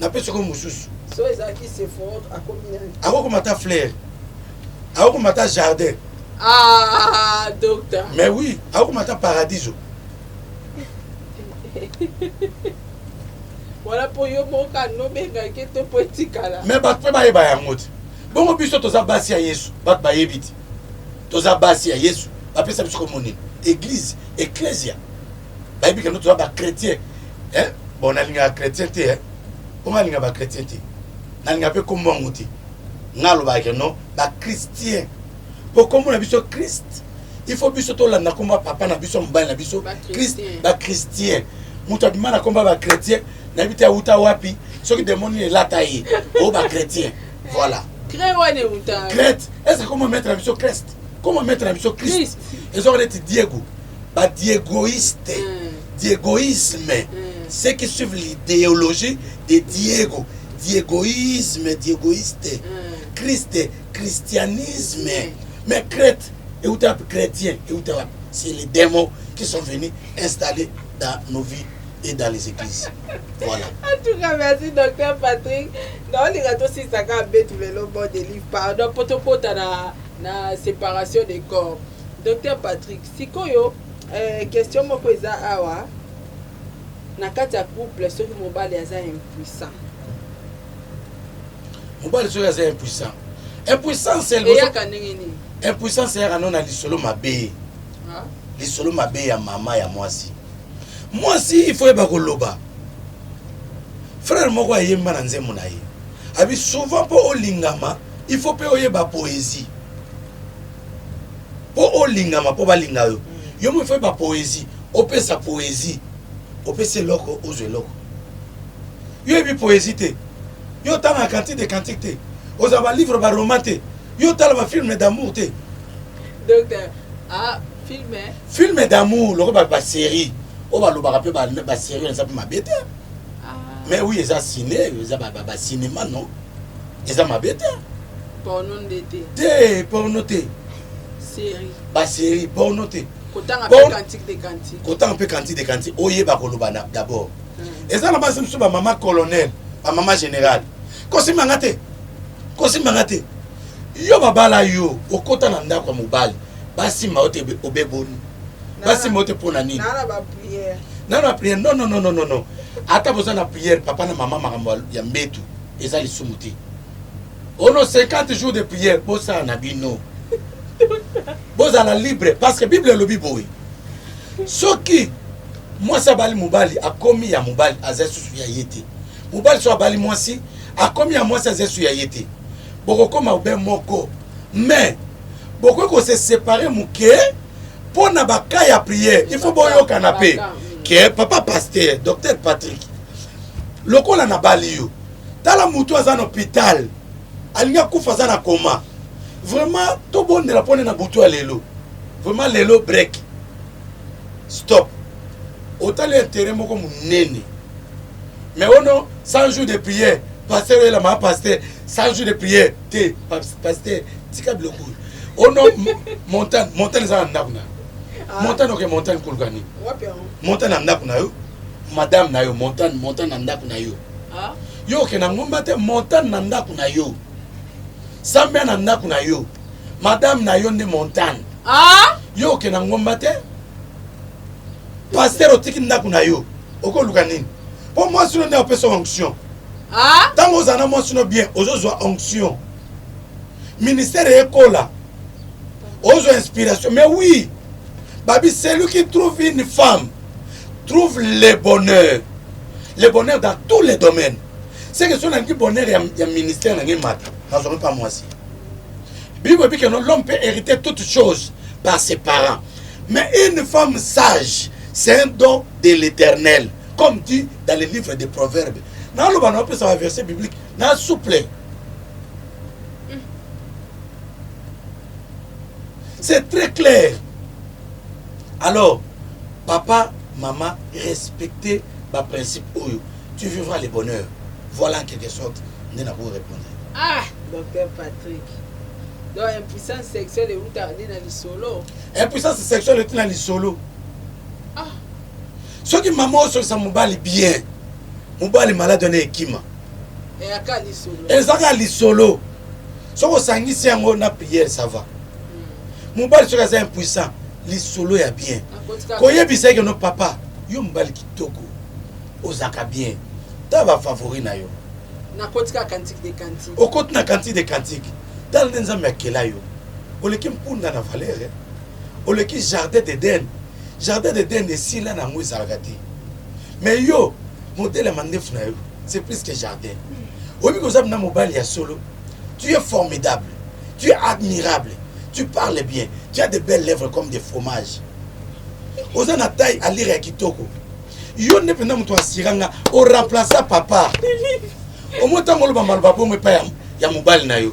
Speaker 1: Na peso comme mususu.
Speaker 2: So ezaki c'est fort à combien?
Speaker 1: Ako ko mata fleur. Ako ko mata jardin.
Speaker 2: Ah, docteur.
Speaker 1: Mais oui, à où m'attend paradis.
Speaker 2: Voilà pour yo mon canon benga qui te petit là.
Speaker 1: Mais bat pe ba ya ngoti. Bon biso toza basi ya Yesu, bat ba yebiti. Toza basi ya Yesu, ba pesa biso comme monine. Église, ecclésia. Ba yebi que nous toza ba chrétien. Hein? Bon na linga chrétien té hein. On a linga ba chrétien té. Na linga pe comme ngoti. Ngalo ba que non, ba chrétien. Pour comme na biso Christ, il faut biso to la na komba papa na biso mbali na biso Christ, ba chrétien. Mutu abimana komba ba chrétien. N'habite à Outa Wapi, ceux qui demandent la taille, au bas chrétien. Voilà. Crête. Est-ce que comment mettre la mission Christ? Comment mettre la mission Christ? Ils ont dit Diego. Bah, diégoïste. Diégoïsme. Ceux qui suivent l'idéologie de Diego. Diégoïsme, diégoïste. Christ, christianisme. Mais crête, et Outa chrétien, et Outa Wapi. C'est les démons qui sont venus installer dans nos vies et dans les églises. Voilà.
Speaker 2: En tout cas, merci docteur Patrick. Dans les gâteaux, si ça a bête le bon des livres, pardon, pour la séparation des corps. Docteur Patrick, si koyo, question moko eza awa, na kati ya couple, ceux qui mobile est impuissant.
Speaker 1: Mobile est impuissant. Impuissant, c'est le impuissant, c'est un non à l'isolo mabé. L'isolo mabé ya mama ya moi si. Moi si il faut eba koloba. Frère moko ayemba na nzembo na ye. Abi souvent pour olingama, il faut pe oyeba poésie. Pour olingama pour balinga yo. Yo mo fait ba poésie, opé sa poésie. Opé c'est loko ozo loko. Yo ebi poésie te. Yo ta na quantité de quantité. Oza ba livre ba roman te. Yo ta ba film d'amour te.
Speaker 2: Docteur, film
Speaker 1: d'amour, loko ba série. On va le rappeler ba série ça peut m'abêter. Mais oui, ça ciné, ça ba cinéma non. Et ça m'abêter.
Speaker 2: Porno d'été.
Speaker 1: Té, porno té.
Speaker 2: Série.
Speaker 1: Ba série porno té.
Speaker 2: Kotan un peu quantique de quantique.
Speaker 1: Kotan un peu quantique de quantique. Oye ba koloba d'abord. Et ça la base sur ba maman colonel, ba maman général. Kosi mangate. Kosi mangate. Yo babala yo, okota na ndako mobali. Basi maote obeboni. Basi mote pona nini?
Speaker 2: Nana ba prière.
Speaker 1: Nana prière. Non. Ata besoin de prière, papa na maman makambo ya mbetu. Eza li sumuti. Ono 50 jours de prière, bosa na bino. Bosa la libre parce que Bible le biboui. Soki moi ça bali mobali akomi ya mobali azesu ya yete. Mobali so bali moi si akomi ya moi ça azesu ya yete. Boko koma obe moko. Mais boko ko se séparer muke. Pour na baka ya prière, il faut boyo canapé. Que papa pasteur, docteur Patrick. Lokola na bali yo. Tala mutu aza na hôpital. Alinga kufa za na coma. Vraiment to bonne la pone na butu a lelo. Vraiment lelo break. Stop. Autant l'intérêt moko munene. Mais ono 100 jours de prière, pasteur et la ma pasteur, 100 jours de prière, te pasteur, tika bloko. Ono montagne za ndakuna. Montagne ok montagne kulgani. Montagne na ndako na yo. Madame na yo montagne na ndako na yo. Yo ke na ngomba te montagne na ndako na yo. Sambia na ndako na yo. Madame na yo nde montagne. Yo ke na ngomba te. Pasteur otiki ndako na yo. Oko luka nini? Pour moi sino nde opesa onction. Tango ozana moi sino bien, ozozwa onction. Ministère ekola. Ozo inspiration. Mais oui. Babi, celui qui trouve une femme trouve le bonheur. Le bonheur dans tous les domaines. C'est que si on a dit bonheur, il y a un ministère, il y a un matin. Nous n'avons pas moi aussi. Bible dit que l'homme peut hériter toutes choses par ses parents. Mais une femme sage, c'est un don de l'Éternel. Comme dit dans le livre des Proverbes. Dans le verset biblique, dans le souple. C'est très clair. Alors, papa, maman, respectez ma principe. Tu vivras le bonheur. Voilà en quelque sorte, nous n'avons pas répondre.
Speaker 2: Docteur Patrick. Donc, impuissance sexuelle est où tu as dit dans le solo?
Speaker 1: Impuissance sexuelle est dans le solo. Ceux qui maman sur sa mobile bien, mobile malade donné équima.
Speaker 2: Et à quoi le solo?
Speaker 1: Et ça, le solo. Si on s'enguisse, on a prière, ça va. mobali soki aza impuissant lisolo ya bien koyebisa eke no papa yo mobali kitoko ozaka bien ta bafavori na yo okoti na cantique de cantique tala nde nzambe akela yo oleki mpunda na valere oleki jardin d'Eden esila nango ezalaka te mais yo modele ya mandefu na yo c'est plus que jardin oyebi kozambi na mobali ya solo tu es formidable tu es admirable tu parles bien tu as de belles lèvres comme des fromages oza na taille alire ya kitoko yo nde mpena moto asiranga oremplaça papa omo ntango oloba maloba bongo epai ya mobali na yo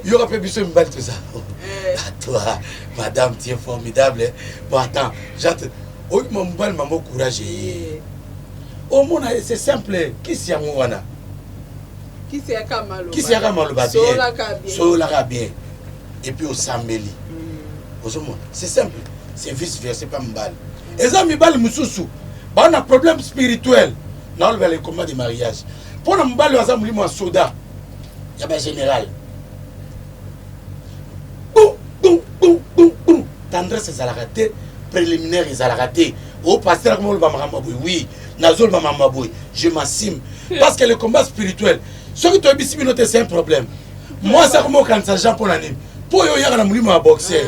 Speaker 1: yoka mpe biso mibali toza toi madame tu es formidable bon attends oyo mobali mamo courage ye omona c'est simple kisi yango wana kisi yaka maloba bien soolaka bien et puis osambeli ozomona c'est simple c'est vice versa pas mobali eza mibali mosusu bana problème spirituel naolobela le combat de mariage mpona mobali oyo aza molimo ya soda ya bagénéral tendresse ezalaka te préliminaire ezalaka te o pasteur comme oloba makambo boye oui nazoloba makambo boye je m'assume parce que le combat spirituel soki toyebisi bino te c'est un problème moi ça komo okanisa Jean mpona nini mpo oyo oyaka na molimo ya boxer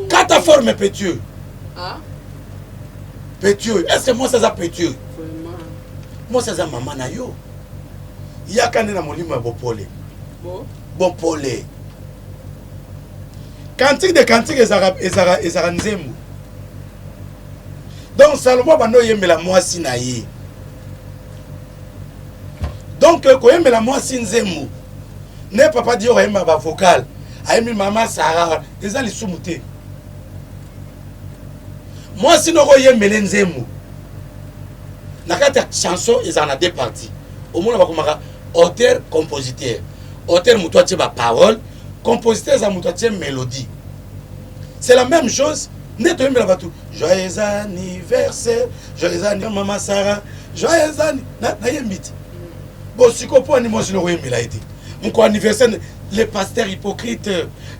Speaker 1: kata forme pétieux pétieux est-ce que moi ça za pétieux moi ça za mama na yo yaka nde na molimo ya bopole bopole cantique de cantique ezaka nzembo donc Salomon bando yembela mwasi na ye donc koyembela mwasi nzembo ne papa di oyemba ba vocal ayembi mama Sarah eza lisumu te mwasi noko yembele nzembo na kati ya chanson ezaka na deux parties omona bakomaka auteur compositeur auteur moto atie ba parole compositeur za moto atie mélodie c'est la même chose nde toyembela bato joyeux anniversaire mama Sarah joyeux nayembi te bon siko mpo ani mwasi noko yembela ye te moko anniversaire les pasteurs hypocrites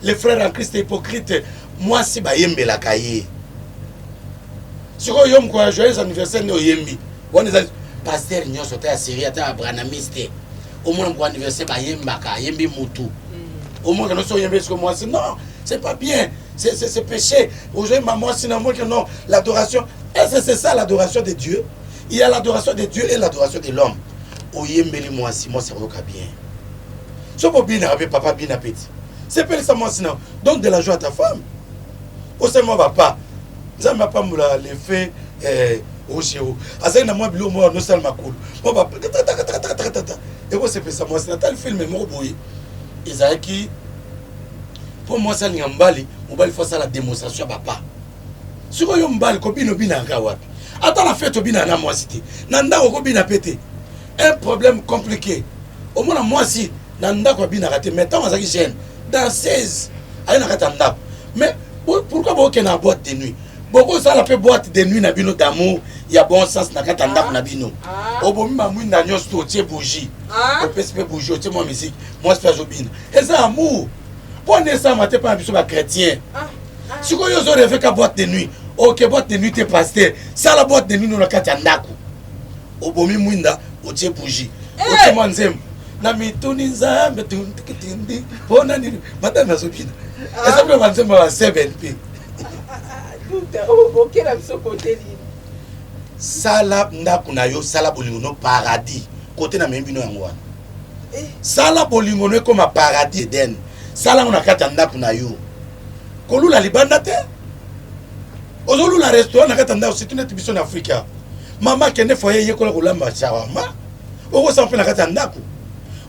Speaker 1: les frères en Christ hypocrites mwasi bayembelaka ye sikoyo yo moko ya joyeux anniversaire nde oyembi wana eza pasteur nyonso ta ya série ata ya branamiste omona moko anniversaire bayembaka yembi mutu omona noso oyembi siko mwasi non c'est pas bien c'est péché aujourd'hui maman sinon moi que non l'adoration est-ce que c'est ça l'adoration de Dieu il y a l'adoration de Dieu et l'adoration de l'homme oyembeli mwasi moi ça roka bien so po bina avec papa bina petit c'est pas ça moi sinon donc de la joie à ta femme au sein moi papa ça m'a pas moula les faits Oshiro azali na mwa bilo mo no sal makulu mo ba et ko c'est ça moi c'est tal film mo boye ezaki pour moi ça ngambali mobali faut ça la démonstration papa siko yo mbali ko bino bina nga wapi ata la fête bina na moi cité na ndako ko bina pété un problème compliqué au moins moi si na ndako bina raté maintenant azaki jeune dans 16 ayi na kata ndako mais pourquoi boke na boîte de nuit beaucoup ça la fait boîte de nuit na bino d'amour il y a bon sens na kata ndako na bino obomi mamwi na nyos to tie bougie o pese bougie tie moi musique moi espèce obina et ça amour pour ne ça mater pas biso ba chrétien siko yo zo rêver ka boîte de nuit OK boîte de nuit te pasteur ça la boîte de nuit no na kata ndako obomi mwinda o tie bougie o tie moi nzembo na mituni nzambe tuntindi bona ni madame azobina eza pe banzembo ba 7p
Speaker 2: ok la biso côté li
Speaker 1: sala ndako na yo sala bolingo no paradis côté na membino yango wana sala bolingo no comme paradis Eden sala na kata ndako na yo kolula libanda te ozolula restaurant na kata ndako c'est une biso na Afrika mama kende foyer yekola kolamba shawarma oko sampe na kata ndako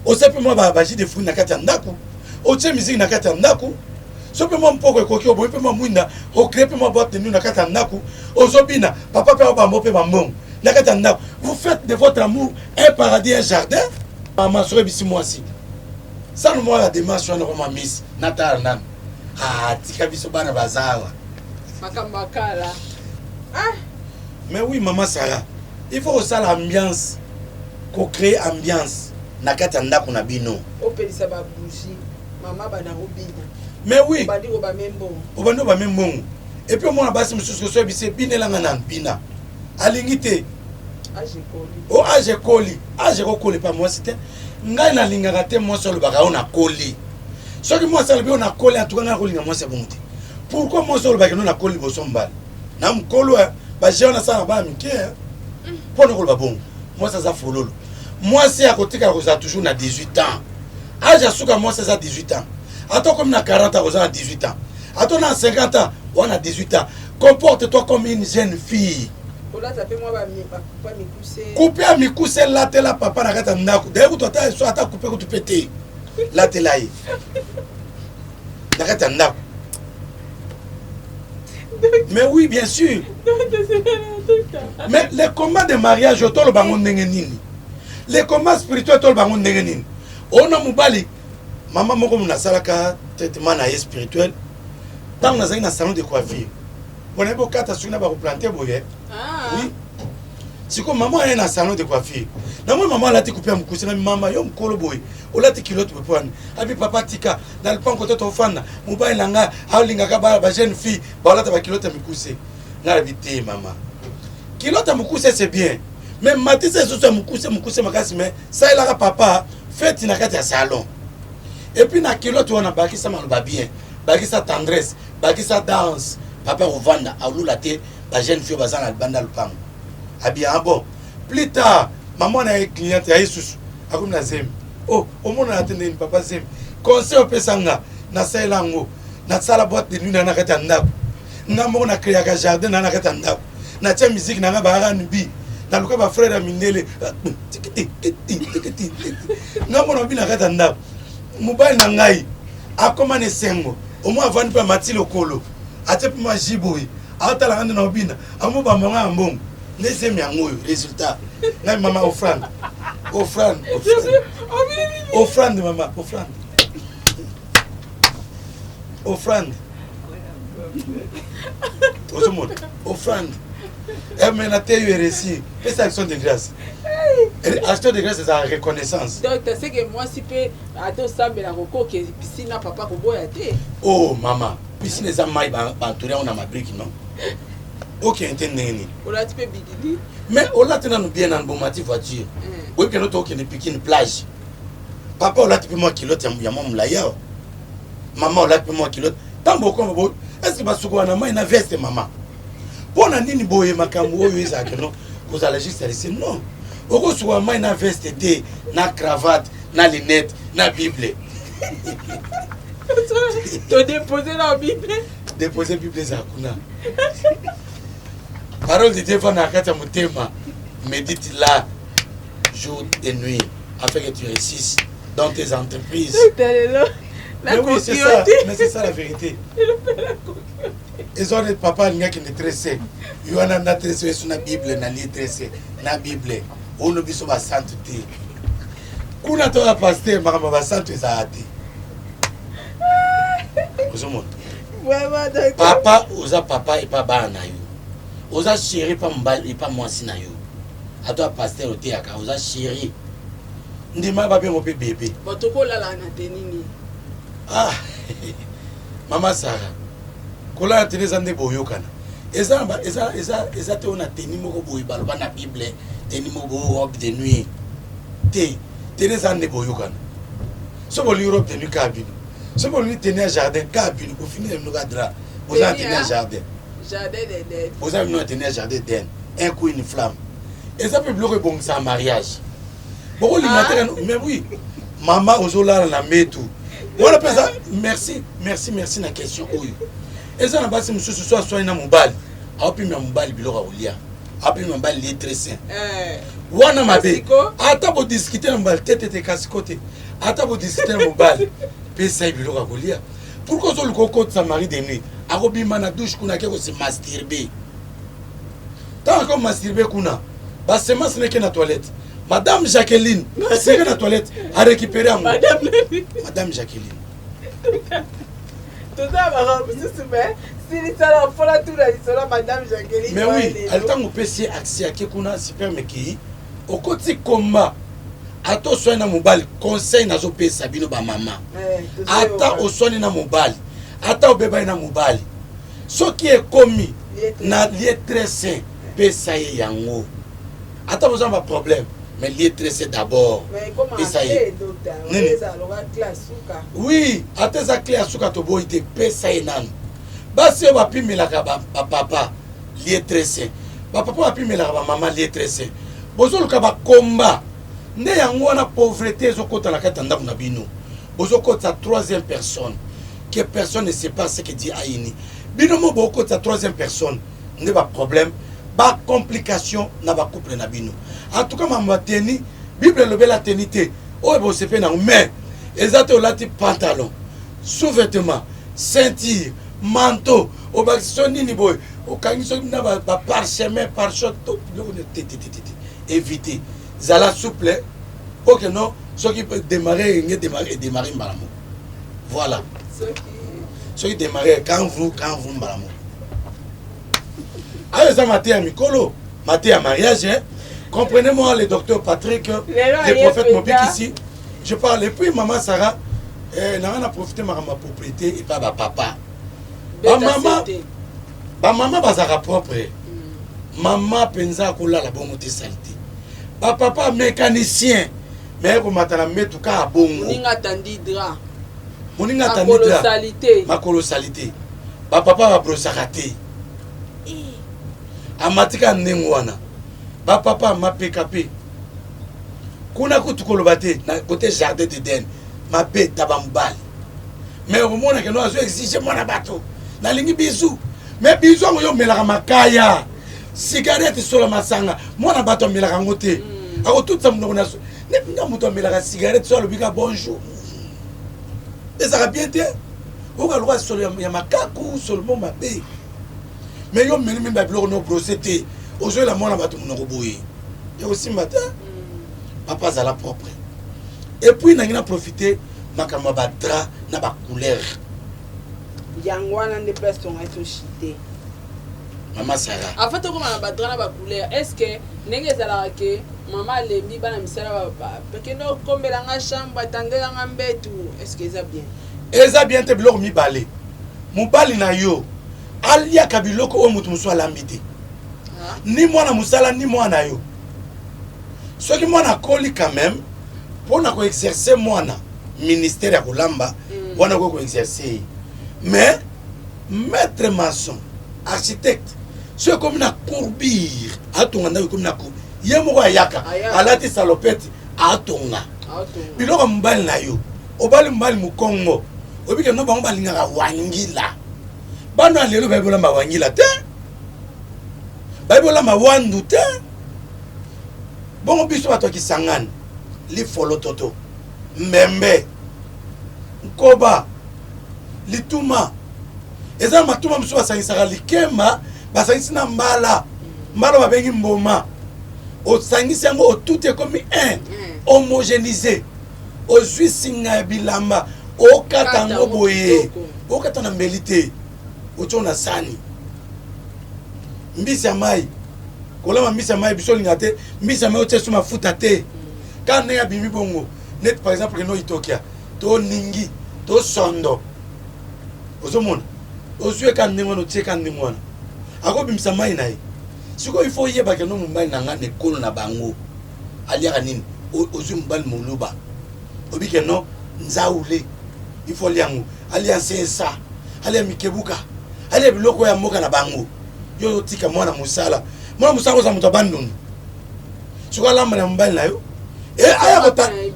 Speaker 1: osepe moi ba baji de fruits na kata ndako otie musique na kata ndako sope moi mpoko ekoki oboyi pe moi mwinda ocrée pe moi boîte de nuit na kata ndako ozobina papa pe obambo pe bambongo na kata ndako vous faites de votre amour un paradis un jardin maman soki bisi mwasi sans moi la démarche wana koma miss natala nani tika biso bana bazawa
Speaker 2: makambakala
Speaker 1: mais oui maman Sarah il faut aussi l'ambiance ko créer ambiance na kata ndako na bino
Speaker 2: opelisa ba bougie mama bana robina
Speaker 1: Mais oui.
Speaker 2: Obandi ko ba membo.
Speaker 1: Obandi ba membo. Et puis moi basi mususu so bise binelanga na mpina. Alingite.
Speaker 2: Age koli.
Speaker 1: Oh age koli. Age ko koli pa moi c'était. Ngai na lingaka te moi solo baka ona koli. Soki moi solo bi ona koli en tout cas na kolinga moi c'est bon. Pourquoi moi solo baka na koli bo sombal? Na mkolo ba jeuna sana ba mike. Pour ne pas bon. Moi ça fololo. Moi c'est à côté ka rosa toujours na 18 ans. Age asuka moi c'est ça 18 ans. Attends comme na 40 ans rosa 18 ans. Attends na 50 ans, on a 18 ans. Comporte-toi comme une jeune fille.
Speaker 2: Ola tapé moi ba mikuse.
Speaker 1: Couper à mikuse là te la papa na kata ndako. D'ailleurs toi ta so ata couper ko tu péter. Là te là. Na kata ndako. Mais oui, bien sûr. Mais les combats de mariage, tout le bangon nengenini. Les combats spirituels, tout le bangon nengenini. On a moubali. Maman, moi, comme na salaka, traitement na spirituel. Tant on a un salon de coiffure. On a beau quatre sur na ba replanter boye. Oui. Si comme maman a un salon de coiffure. Na moi maman la te couper am kusina maman yo mkolo boye. O la te kilote be prendre. Abi papa tika dans le pan côté to fana. Mobile langa alinga ka ba jeune fille. Ba la ta ba kilote mukuse. Na la vite maman. Kilote mukuse c'est bien. Mais matise so mukuse makasi mais ça il a papa fait na kati ya salon. Et puis na kilote on a baki ça maloba bien. Baki sa tendresse, baki sa danse. Papa revanda aulula te ba jeune fille ba na banda le pan. Bien bon. Plus tard, maman a un client à Jesus. Akum na zem. Oh, au monde a attendu papa zem. Conseil au pesanga na sailango. Na sala boîte de nuit na kata ndako. Na mo na créer un jardin na kata ndako. Na tia musique na ba R&B. Na luka ba frère Mindele. Na mo na bi na kata ndako. Mobile na ngai. Akoma ne sengo. Au moins avant pas mati lokolo. Atepe ma jiboyi. Ata la ngana na obina. Amu ba manga mbongo. Les amis en résultat. Là, maman, offrande. Offrande. Offrande, maman. Offrande. Offrande. Tout le monde. Offrande. Et maintenant, tu as eu réussi. Fais ça action de grâce. Action de grâce, c'est la reconnaissance.
Speaker 2: Donc, tu sais que moi, si je peux attendre ça, mais la roco qui est piscine, papa, pour boire.
Speaker 1: Oh, maman. Piscine, les amis, entourés, on a ma brique, non? Ok, entendez. Mais on l'a tenu bien dans le bon matin voiture. Oui, que nous avons une plage. Papa, on l'a tenu moi qui l'autre, il y a mon laïa. Maman, on l'a tenu moi qui l'autre. Tant beaucoup, est-ce que tu as une veste, maman? Pour la nini boye makambo, vous allez juste laisser. Non. Au coup, tu as une veste, na cravate, na lunette, na Bible.
Speaker 2: Tu as déposé la Bible?
Speaker 1: Déposer la Bible, ça parole de Dieu va dans la motema. Médite là, jour et nuit, afin que tu réussisses dans tes entreprises. Mais oui, c'est ça, mais c'est ça la vérité. Ils ont des papas qui ne tressent. Ils ont un tressé sur la Bible, na li tressé, na Bible. On ne biso ba sainteté. Kuna to a pasteur makamba ba sainteté za ati. Vraiment d'accord. Papa, oza papa et pas bana yo. Oza chéri pas mbali et pas moi sina yo. A toi pasteur oté aka oza chéri. Ndima ba bien mon bébé.
Speaker 2: Botoko la la na tenini.
Speaker 1: Ah. Mama Sarah. Kola na tenez ande boyo kana. Eza te ona teni moko boyo baloba na Bible, teni moko robe de nuit. Tenez ande boyo kana. So boli robe de nuit kabino. So boli tenez jardin kabino ko finir no gadra. Vous avez tenu un jardin.
Speaker 2: Jardin d'Éden.
Speaker 1: Vous avez tenu un jardin d'Éden. Un coup, une flamme. Et ça peut bloquer bon ça en mariage. Bon, mais oui. Maman, aux ola la metu. On appelle ça. Merci na question. Oui. Et ça n'a pas si monsieur ce soir soit une mobile. Api mi mobile bilora olia. Api mi mobile les très sain. Wana mabe. Ata bo discuter na mobile tete kasikote. Ata bo discuter na mobile. Pesa bilora olia. Pourquoi ça le coco de sa mari de nuit? Arobi mana douche kuna ke ko se masturber. Tant qu'on masturber kuna, bah c'est mas n'est que na toilette. Madame Jacqueline, c'est que na toilette a récupéré à moi. Madame Jacqueline.
Speaker 2: Tout ça va si ça la fola tout là, c'est Madame Jacqueline.
Speaker 1: Mais oui, elle t'a mon PC accès à kuna super meki. Au côté combat. Ato soin na mobile conseil na zo pe sabino ba maman. Ata o soin na mobile. ata obeba na mobali soki ekomi na lieu très sain pesa ye yango ata besoin ba problème mais lieu très sain d'abord pesa ye oui ata za clé asuka to boy te pesa ye nanu basi ba pimelaka ba papa lieu très sain ba papa ba pimelaka ba maman lieu très sain bozoluka ba komba nde yango wana pauvreté ezokota na kati ya ndako na bino bozokota troisième personne que personne ne sait pas ce que dit Aïni. Binomo beaucoup de troisième personne ne pas problème, pas complication na ba couple na bino. En tout cas ma teni, Bible le bela tenité. Oh bon c'est fait na mais exact au lati pantalon, sous-vêtements, ceinture, manteau, au baksoni ni boy, au kangiso na ba parchemin, pare-choc tout éviter. Zala souple pour que non ceux qui peuvent démarrer malamo. Voilà. Ceux qui démarrent quand vous malamo. Alors ça maté à Mikolo, maté à mariage, hein? Comprenez-moi le docteur Patrick, le prophète Mobik ici. Je parle et puis maman Sarah, n'a profité de ma propriété et pas ma papa. Ma maman bazara propre. Maman penza kola la bonne saleté. Papa mécanicien, mais pour matana mettre cas à bon.
Speaker 2: Moninga tandidra.
Speaker 1: Moninga tandidra. Ma colossalité. Papa va brosakate. Amatika nengwana. Papa ma PKP. Kuna kutukolobate na côté jardin d'Éden. Ma paix tabambali. Mais au moment que nous avons exigé mon abato. Na lingi bisou. Mais bisou yo melaka makaya. Cigarette sur la masanga. Mon abato melaka ngote. Ako tout ça mon naso. Ne pinga muto melaka cigarette sur le bika bonjour. Et ça va bien te. Ou ka loi sur ya makaku sur le mot ma paix. Mais yo meni ba blog no brosete. Aujourd'hui la mon abato mon roboye. Et aussi matin papa za la propre. Et puis n'a profité makama ba drap na ba couleur.
Speaker 2: Yangwana ne place ton être chité.
Speaker 1: Maman Sarah.
Speaker 2: En fait comment na ba drap na ba couleur est-ce que nenge zala ke maman lembi bana misala ba parce que no kombela nga chambre atandela nga mbetu est-ce que ça bien?
Speaker 1: Eza bien te blog mi balé. Mubali na yo alia kabiloko o mutu muso alambité. Ni mwana musala ni mwana yo. Ce qui mwana koli quand même pour na ko exercer mwana ministère ya kolamba wana ko exercer. Mais maître maçon, architecte, ce comme na courbir, atonga comme na courbir. Yemo yaka, alati salopette atonga. Biloko mbali na yo. Obali mbali mu Congo. Obike no bango balinga wangila. Bano lelo bayibola ma wangila te. Bayibola ma wandu te. Bongo biso bato ki sangane. Li folo toto. Mbembe. Nkoba. Lituma eza matuma mso basangisa likema basangisi na mbala babengi mboma osangisi yango tout est comme un homogénéisé ozwi singa bilamba okatango boye okatana mbelite otona sani mbisi ya mai kolama mbisi ya mai biso lingate mbisi ya mai otesu mafuta te kana ya bimi bongo net par exemple no itokia to ningi to sondo ozomona ozwe ka ndengwana otie ka ndengwana akobimisa mai na ye siko il faut yeba ke no mobali na nga nekolo na bango aliaka nini ozwi mobali moluba obike no nzaule il faut liango alia sensa alia mikebuka alia biloko ya mboka na bango yo tika mwana musala oza moto abandoni siko alamba na mobali na yo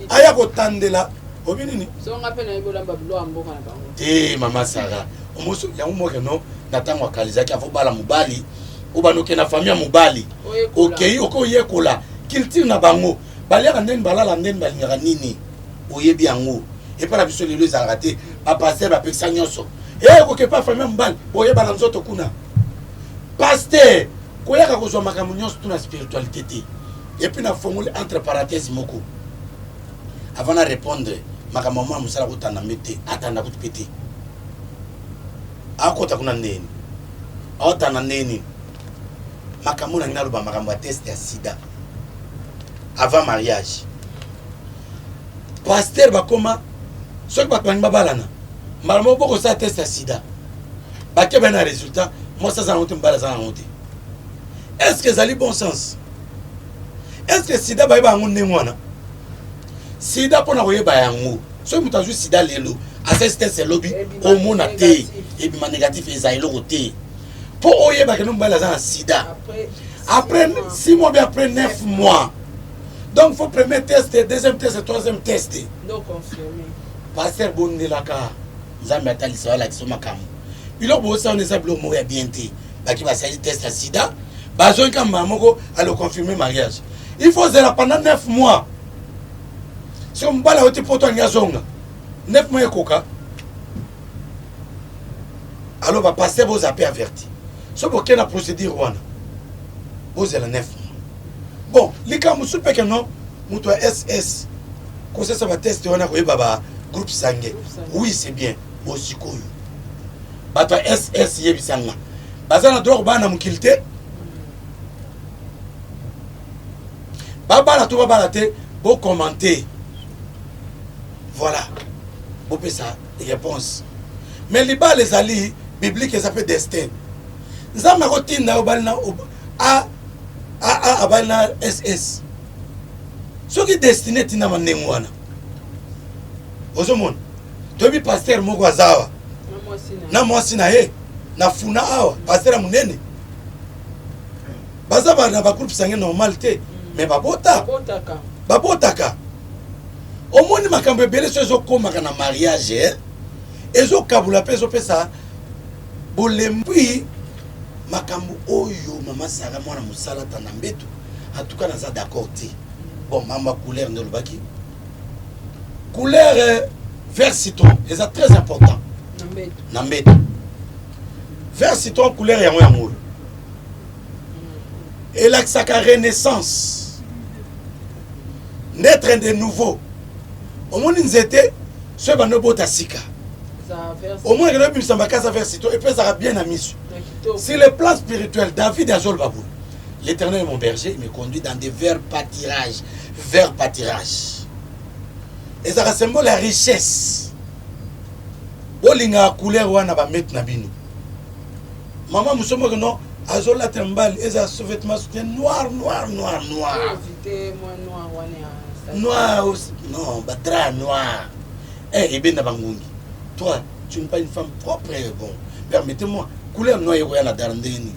Speaker 1: aya kotandela obi nini
Speaker 2: songa pe na ibola babilo amboka na bango
Speaker 1: te mama Sarah omoso ya umoke no natango akalizaki afo bala mobali obanoke na famille mobali okei okoyekola culture na bango baliaka ndeni balala ndeni balingaka nini oyebi yango epala biso lelo ezalaka te bapaster bapekisa nyonso okokepa famille mobali oyebana nzoto kuna paster koyaka kozwa makambo nyonso tuna spiritualité te epuis na fongoli entre parenthèses moko avant de répondre makambo mwa musala kotanda mete atanda kuti pete akota kuna ndeni atanda ndeni makambo na ngalo ba makambo ya test ya sida avant mariage pasteur bakoma soki bato balingi babalana Malmo boko ça test sida. Ba ke ben résultat, moi ça on te mbala ça on te. Est-ce que ça a bon sens? Est-ce que sida ba ba ngonne mwana? Sida pona koyeba yango. So mutazu sida lelo, assiste c'est lobby au mona te et bima négatif ezailo côté. Pour oyeba que nous mbala ça sida. Après 6 mois bien après 9 mois. Donc faut premier test, deuxième test, troisième test.
Speaker 2: Non confirmé.
Speaker 1: Pasteur Bondelaka, Zambia Talisa la kisoma kamu. Il a beau ça on est sablo mourir bien té. Ba qui va s'agir test à sida. Ba zo ka mamoko à le confirmer mariage. Il faut zéro pendant 9 mois. Si on bala oti poto ngazonga. 9 mois ekoka. Alors va passer vos appels avertis. Ce que la procédure wana. Vous avez 9 mois. Bon, les cas musu peke non, muto SS. Quand ça va tester on a koyé baba groupe sanguin. Oui, c'est bien. Aussi koyo. Bato SS yebisanga. Bazana drogue bana mukilte. Baba la to baba la te, beau commenter. Voilà. Beau ça réponse. Mais les bas les alliés bibliques ça fait destin. Nzamba kotinda obalna abalna SS. Ce qui est destiné tina manengwana. Ozomon. Tobi pasteur moko azawa. Na mwasi na ye. Na funa awa pasteur munene. Bazaba na ba groupe sanguin normal te, mais babotaka. Omoni makambo ebele so ezokomaka na mariage, ezokabula pe ezopesa bolembwi makambo oyo mama Sara mwana musala tana mbeto. En tout cas naza d'accord te. Bon mama couleur de lobaki. Couleur vert citron, c'est très important. Nambeto. Vert citron couleur yango yango. Et là ça ka renaissance. Naître de nouveau. Au moins nous étions ce banobo tasika. Au moins que nous sommes casa vert citron et puis ça va bien à mission. C'est le plan spirituel David Azol Babou. L'Éternel est mon berger, il me conduit dans des verts pâtirages. Vert pâtirage. Et ça ressemble la richesse. Bolinga couleur wana ba mettre na bino. Maman musomo que non azola tembal et ça sous-vêtement noir.
Speaker 2: Noir
Speaker 1: aussi. Non, batra noir. Eh ben na bangungi. Toi, tu n'es pas une femme propre et bon. Permettez-moi, couleur noire et la darndeni.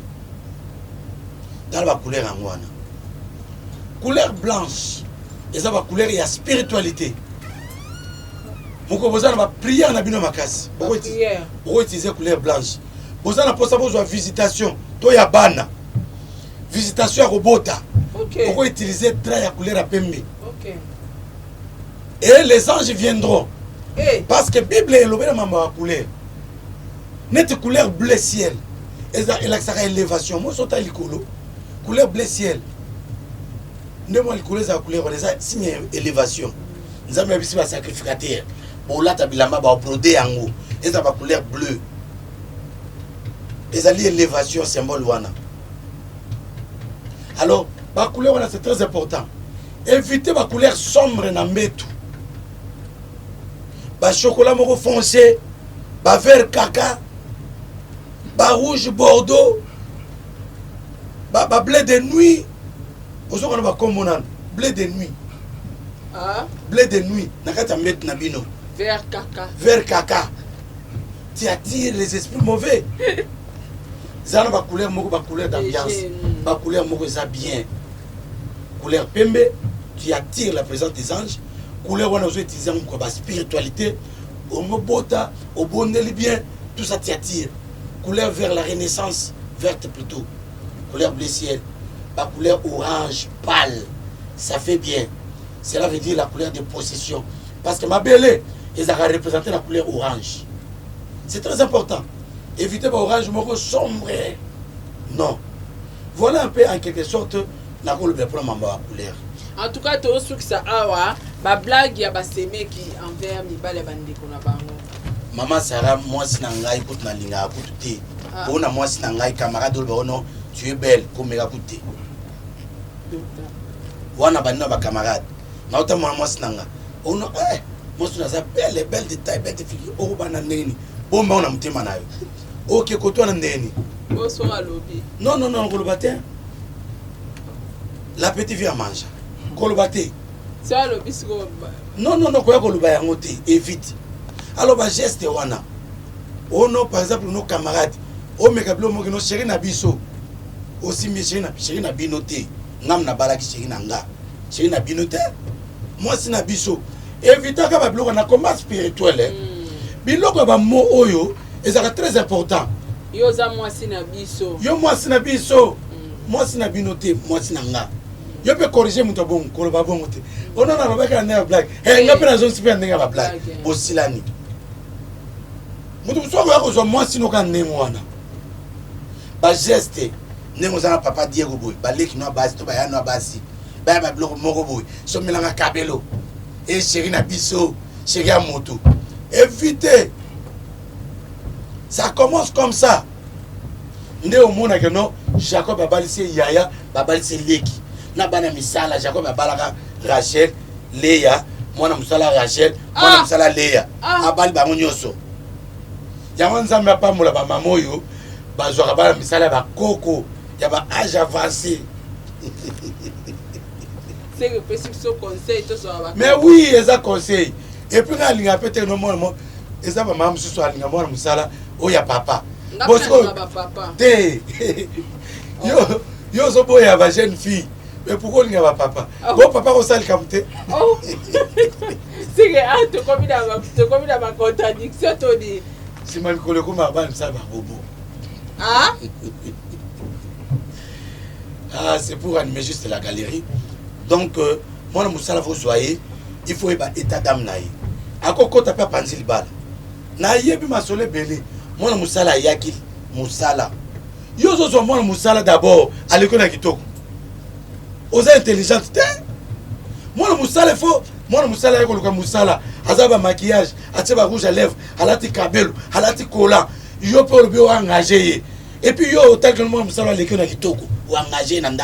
Speaker 1: Dans la couleur en wana. Couleur blanche. Et ça va couleur et la spiritualité. Moko bozana va prier na bino makasi. Pourquoi utiliser couleur blanche? Bozana pour savoir la visitation. Toi ya bana. Visitation à robota. Pourquoi utiliser trait à couleur à pembe? Et les anges viendront. Parce que Bible est l'obéissance à couleur. Net couleur bleu ciel. Et là ça a élévation. Moi sota likolo. Couleur bleu ciel. Ne moi couleur ça couleur on ça signe élévation. Nous avons ici un sacrificateur. Bon là tabilama ba brodé yango. Et ça va couleur bleu. Et ça lie élévation symbole wana. Alors, la couleur wana c'est très important. Évitez la couleur sombre na mbetu. Ba chocolat moko foncé, ba vert caca, ba rouge bordeaux, ba blé de nuit. Vous savez qu'on va comme blé de nuit.
Speaker 2: Ah.
Speaker 1: Blé de nuit. Nakata met na bino.
Speaker 2: Vert caca.
Speaker 1: Vert caca. Tu attires les esprits mauvais. Ça ba couleur moko ba couleur d'ambiance. Ba couleur moko ça bien. Couleur pembe, tu attires la présence des anges. Couleur on a utilisé encore la spiritualité. Au mobota, au bondeli bien, tout ça t'attire. Couleur vers la renaissance, verte plutôt. Couleur bleu ciel. La couleur orange pâle, ça fait bien. Cela veut dire la couleur de possession. Parce que ma belle, ils ont représenté la couleur orange. C'est très important. Évitez l'orange sombre. Non. Voilà un peu en quelque sorte la couleur pour la couleur.
Speaker 2: En tout cas, tu as que ça a ma blague ya baseme qui envers mi bale bande kona bango.
Speaker 1: Maman Sarah, moi si nangai écoute na linga écoute. Pour moi si nangai camarade ono, tu es belle comme écoute. Wana banna ba camarade. Na ota moi si nanga. Ono Moi, je suis belle détail, belle définition. Oh, bananeni. Bon, on a monté manayo. Ok, côté on a ndeni.
Speaker 2: Bonsoir à lobby.
Speaker 1: Non, Kolobaté. La petite fille à manger. Kolobaté.
Speaker 2: C'est à lobby, c'est quoi?
Speaker 1: Non, quoi Kolobaté en côté. Évite. Alors, bah, geste, wana. Oh non, par exemple, nos camarades. Oh, mais kablo, mo no chéri na biso. Aussi, mes chéri na binoté. Ngam na balaki chéri na nga. Chéri na binoté. Moi, c'est na biso. Évitons que bablo na combat spirituel. Biloko ba mo oyo, ezaka très important.
Speaker 2: Yo za moi si na biso.
Speaker 1: Yo moi si na biso. Moi si na binoté, moi si na nga. Yo peut corriger muto bon, ko ba bon muté. Ono na robeka na blague. Eh, nga pe na zone super ndenge ba blague. Bosilani. Muto so ko zo moi si no kan ne mwana. Ba geste, ndenge za papa Diego boy, ba leki no basi to ba ya no basi. Ba ba bloko moko boy. So melanga kabelo. Et chéri na biso, chéri à moto. Évitez. Ça commence comme ça. Nde au monde que non, Jacob a balisé Yaya, a balisé Leki. Na bana misala Jacob a balaka Rachel, Léa, moi na musala Rachel, moi na musala Léa. Abali ba monyoso. Yaman zamba pa mola ba mamoyo, ba zora ba misala ba koko, ya ba âge avancé.
Speaker 2: C'est que possible ce conseil tout ça.
Speaker 1: Mais oui, ils ont conseil. Et puis quand il y a peut-être no moi, ils ont maman sur soit linga moi musala, oh ya papa.
Speaker 2: Bosco papa.
Speaker 1: Té. Yo so boy ya jeune fille. Mais pourquoi linga ba papa? Bon papa au sale kamte.
Speaker 2: Oh. C'est que ah tu comme dans ma contradiction toi dit.
Speaker 1: Si mal kolo ko ma ba ça ba bobo.
Speaker 2: Ah?
Speaker 1: Ah, c'est pour animer juste la galerie. Donc, moi, je vous voyez, il faut être état d'âme. À quoi tu as pensé le bal? Naïe, puis ma solé belé. Moi, je suis là, Yaki, Moussala. Yo, je suis moi, Moussala d'abord, à l'école de Kitoko. Aux intelligentes, moi, le Moussala, il faut. Moi, le Moussala, il faut Moussala. Azaba maquillage, Azaba rouge à lèvres, Alati Kabelo, Alati Kola. Yo, pour le bio engagé. Et puis, yo, tel que moi, Moussala, à l'école de Kitoko, ou engagé dans le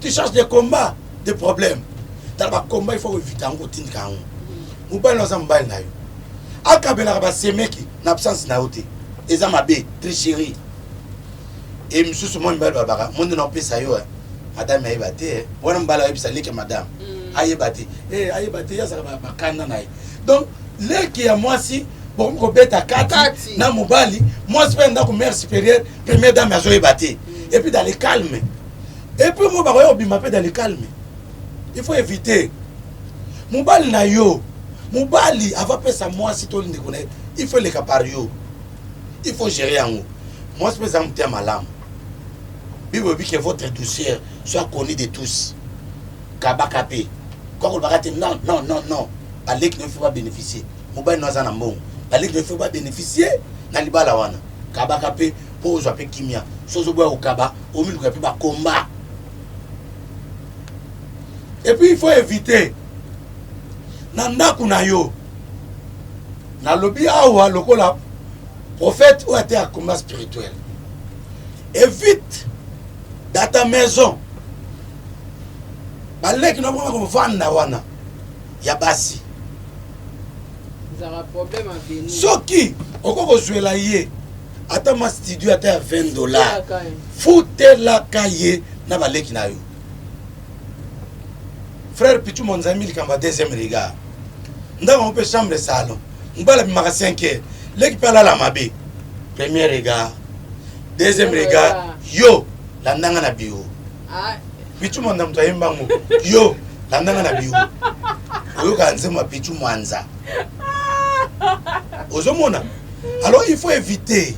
Speaker 1: tu cherches des combats, des problèmes. Dans le combat, il faut éviter un côté de carreau. Ou pas dans un bal. Akabela ba semeki na absence na ote. Eza mabe, tricherie. Et monsieur ce monde bal babara, monde non pesa yo. Madame ayi baté, wana mbala yebisa leke madame. Ayi baté. Eh ayi baté ya ça ba kanda na. Donc leki ya mwasi bon ko beta kati na mobali, moi c'est pas ko mère supérieure, première dame azo baté. Et puis dans le calme. Et puis moi bah on m'appelle dans le calme. Il faut éviter. Mobali na yo. Mobali avant pas ça moi si tout le monde connaît, il faut les capario. Il faut gérer en haut. Moi c'est pas un thème à l'âme. Bible dit que votre douceur soit connue de tous. Kabakapé. Quand on va dire non. Alek ne faut pas bénéficier. Mobali nous en bon. Alek ne faut pas bénéficier. Nalibala wana. Kabakapé pour jouer avec kimia. Sozo bois au kaba, au milieu de ba combat. Et puis il faut éviter. Nanda kunayo. Na lobi awa lokola prophète ou était à combat spirituel. Évite dans ta maison. Balek no pas comme vanda wana. Ya basi.
Speaker 2: Vous avez un problème à venir.
Speaker 1: Soki, okoko zuela yé. Ata ma studio ata $20. Foute la cahier na baleki na yo. Frère Pichou Monzami qui va deuxième regard. Nous avons une chambre de salon. Nous avons un 5 L'équipe est là la mabé. Premier regard. Deuxième regard. Yo, la nanga na bio. Pichou Monzami to yembango. Yo, la nanga na bio. Oyo kanze ma Pichou Mwanza. Ozomona. Alors il faut éviter.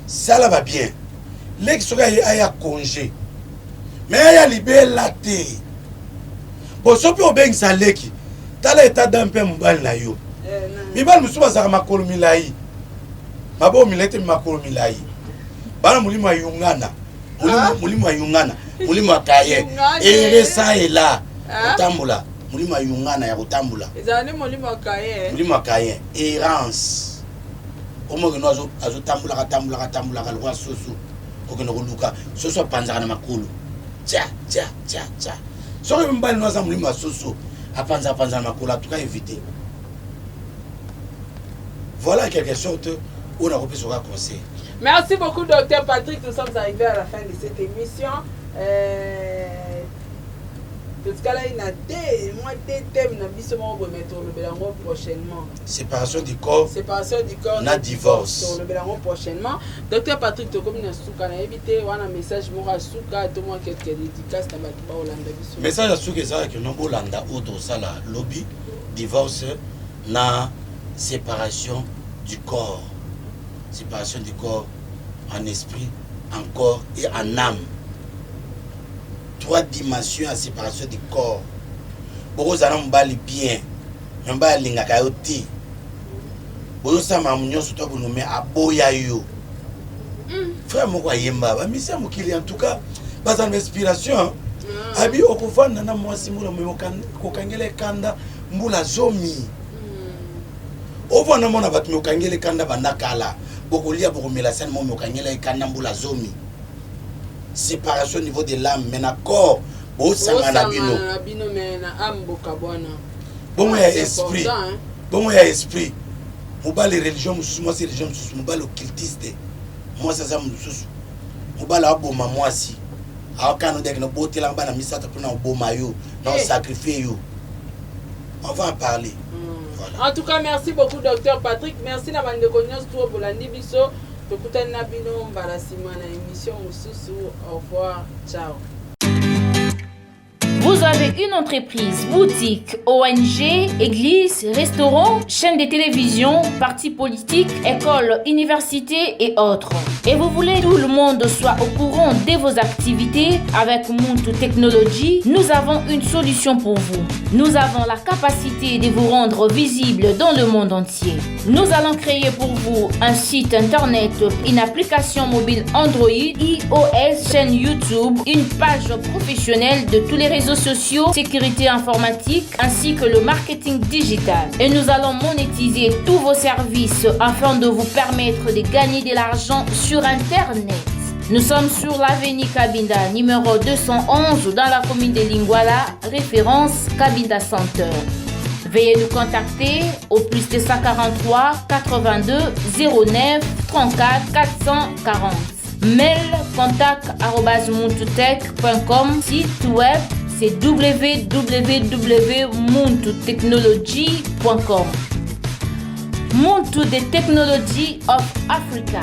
Speaker 1: Ça là va bien. L'équipe a congé. Mais il y a libéré la terre. Bon, si on a un leki, tala état d'un peu mobile na yo. Mibal musuba za makolo milai. Mabo milete makolo milai. Bana mulima yungana. Mulima yungana. Mulima kaye. Ere sa ela. Utambula. Mulima yungana ya utambula.
Speaker 2: Ezane mulima kaye.
Speaker 1: Mulima kaye. Errance. Omo que nous azo tambula ka lwa soso. Okeno kuluka. Soso panzaka na makolo. Tia. Soki mbali noza mulima soso. apanza makolo, en tout cas éviter. Voilà quelque chose où on a repris sur un conseil.
Speaker 2: Merci beaucoup, Dr Patrick. Nous sommes arrivés à la fin de cette émission. Tout ce cas-là, il y a des thèmes prochainement.
Speaker 1: Séparation du corps.
Speaker 2: Séparation du corps.
Speaker 1: Na divorce.
Speaker 2: Prochainement. Docteur Patrick, tu as évité un message à Souka, tout le monde qui est dédicace à Hollanda.
Speaker 1: Message à Souka, c'est que nous Hollanda, auto sala, lobby, divorce, na séparation du corps. Séparation du corps en esprit, en corps et en âme. 3 dimensions à séparation du corps. Beaucoup de gens bali bien. On va linga kayoti. Beaucoup de gens m'ont surtout pour nous mettre à boyayo. Frère moi quoi yemba. Mais c'est moi qui en tout cas. Bas en inspiration. Abi okuvana na moi simula mo kokangele kanda mbula zomi. Ovana mona batu mo kangele kanda bandakala. Bokolia bokomela sana mo kangele kanda mbula zomi. Séparation au niveau de l'âme, mais d'accord, bon il y a esprit, bon il y a esprit. Moi les religions, moi c'est religion, moi l'occultiste, moi c'est ça moi la boma moi si. Alors quand on dit que nous beauté là bas na misata pour nous boma yo, nous sacrifier yo. On va en parler.
Speaker 2: Voilà. En tout cas, merci beaucoup, Dr Patrick. Merci la bande de connaissances pour Bolandi Bisso. Au revoir, ciao.
Speaker 8: Vous avez une entreprise, boutique, ONG, église, restaurant, chaîne de télévision, parti politique, école, université et autres. Et vous voulez que tout le monde soit au courant de vos activités avec Muntu Technology, nous avons une solution pour vous. Nous avons la capacité de vous rendre visible dans le monde entier. Nous allons créer pour vous un site internet, une application mobile Android, iOS, chaîne YouTube, une page professionnelle de tous les réseaux sociaux, sécurité informatique ainsi que le marketing digital. Et nous allons monétiser tous vos services afin de vous permettre de gagner de l'argent sur Internet. Nous sommes sur l'avenue Cabinda, numéro 211 dans la commune de Lingwala, référence Cabinda Center. Veuillez nous contacter au plus 243 82 09 34 440. Mail contact@muntutech.com. Site web c'est www.muntutechnology.com. Muntu the Technology of Africa.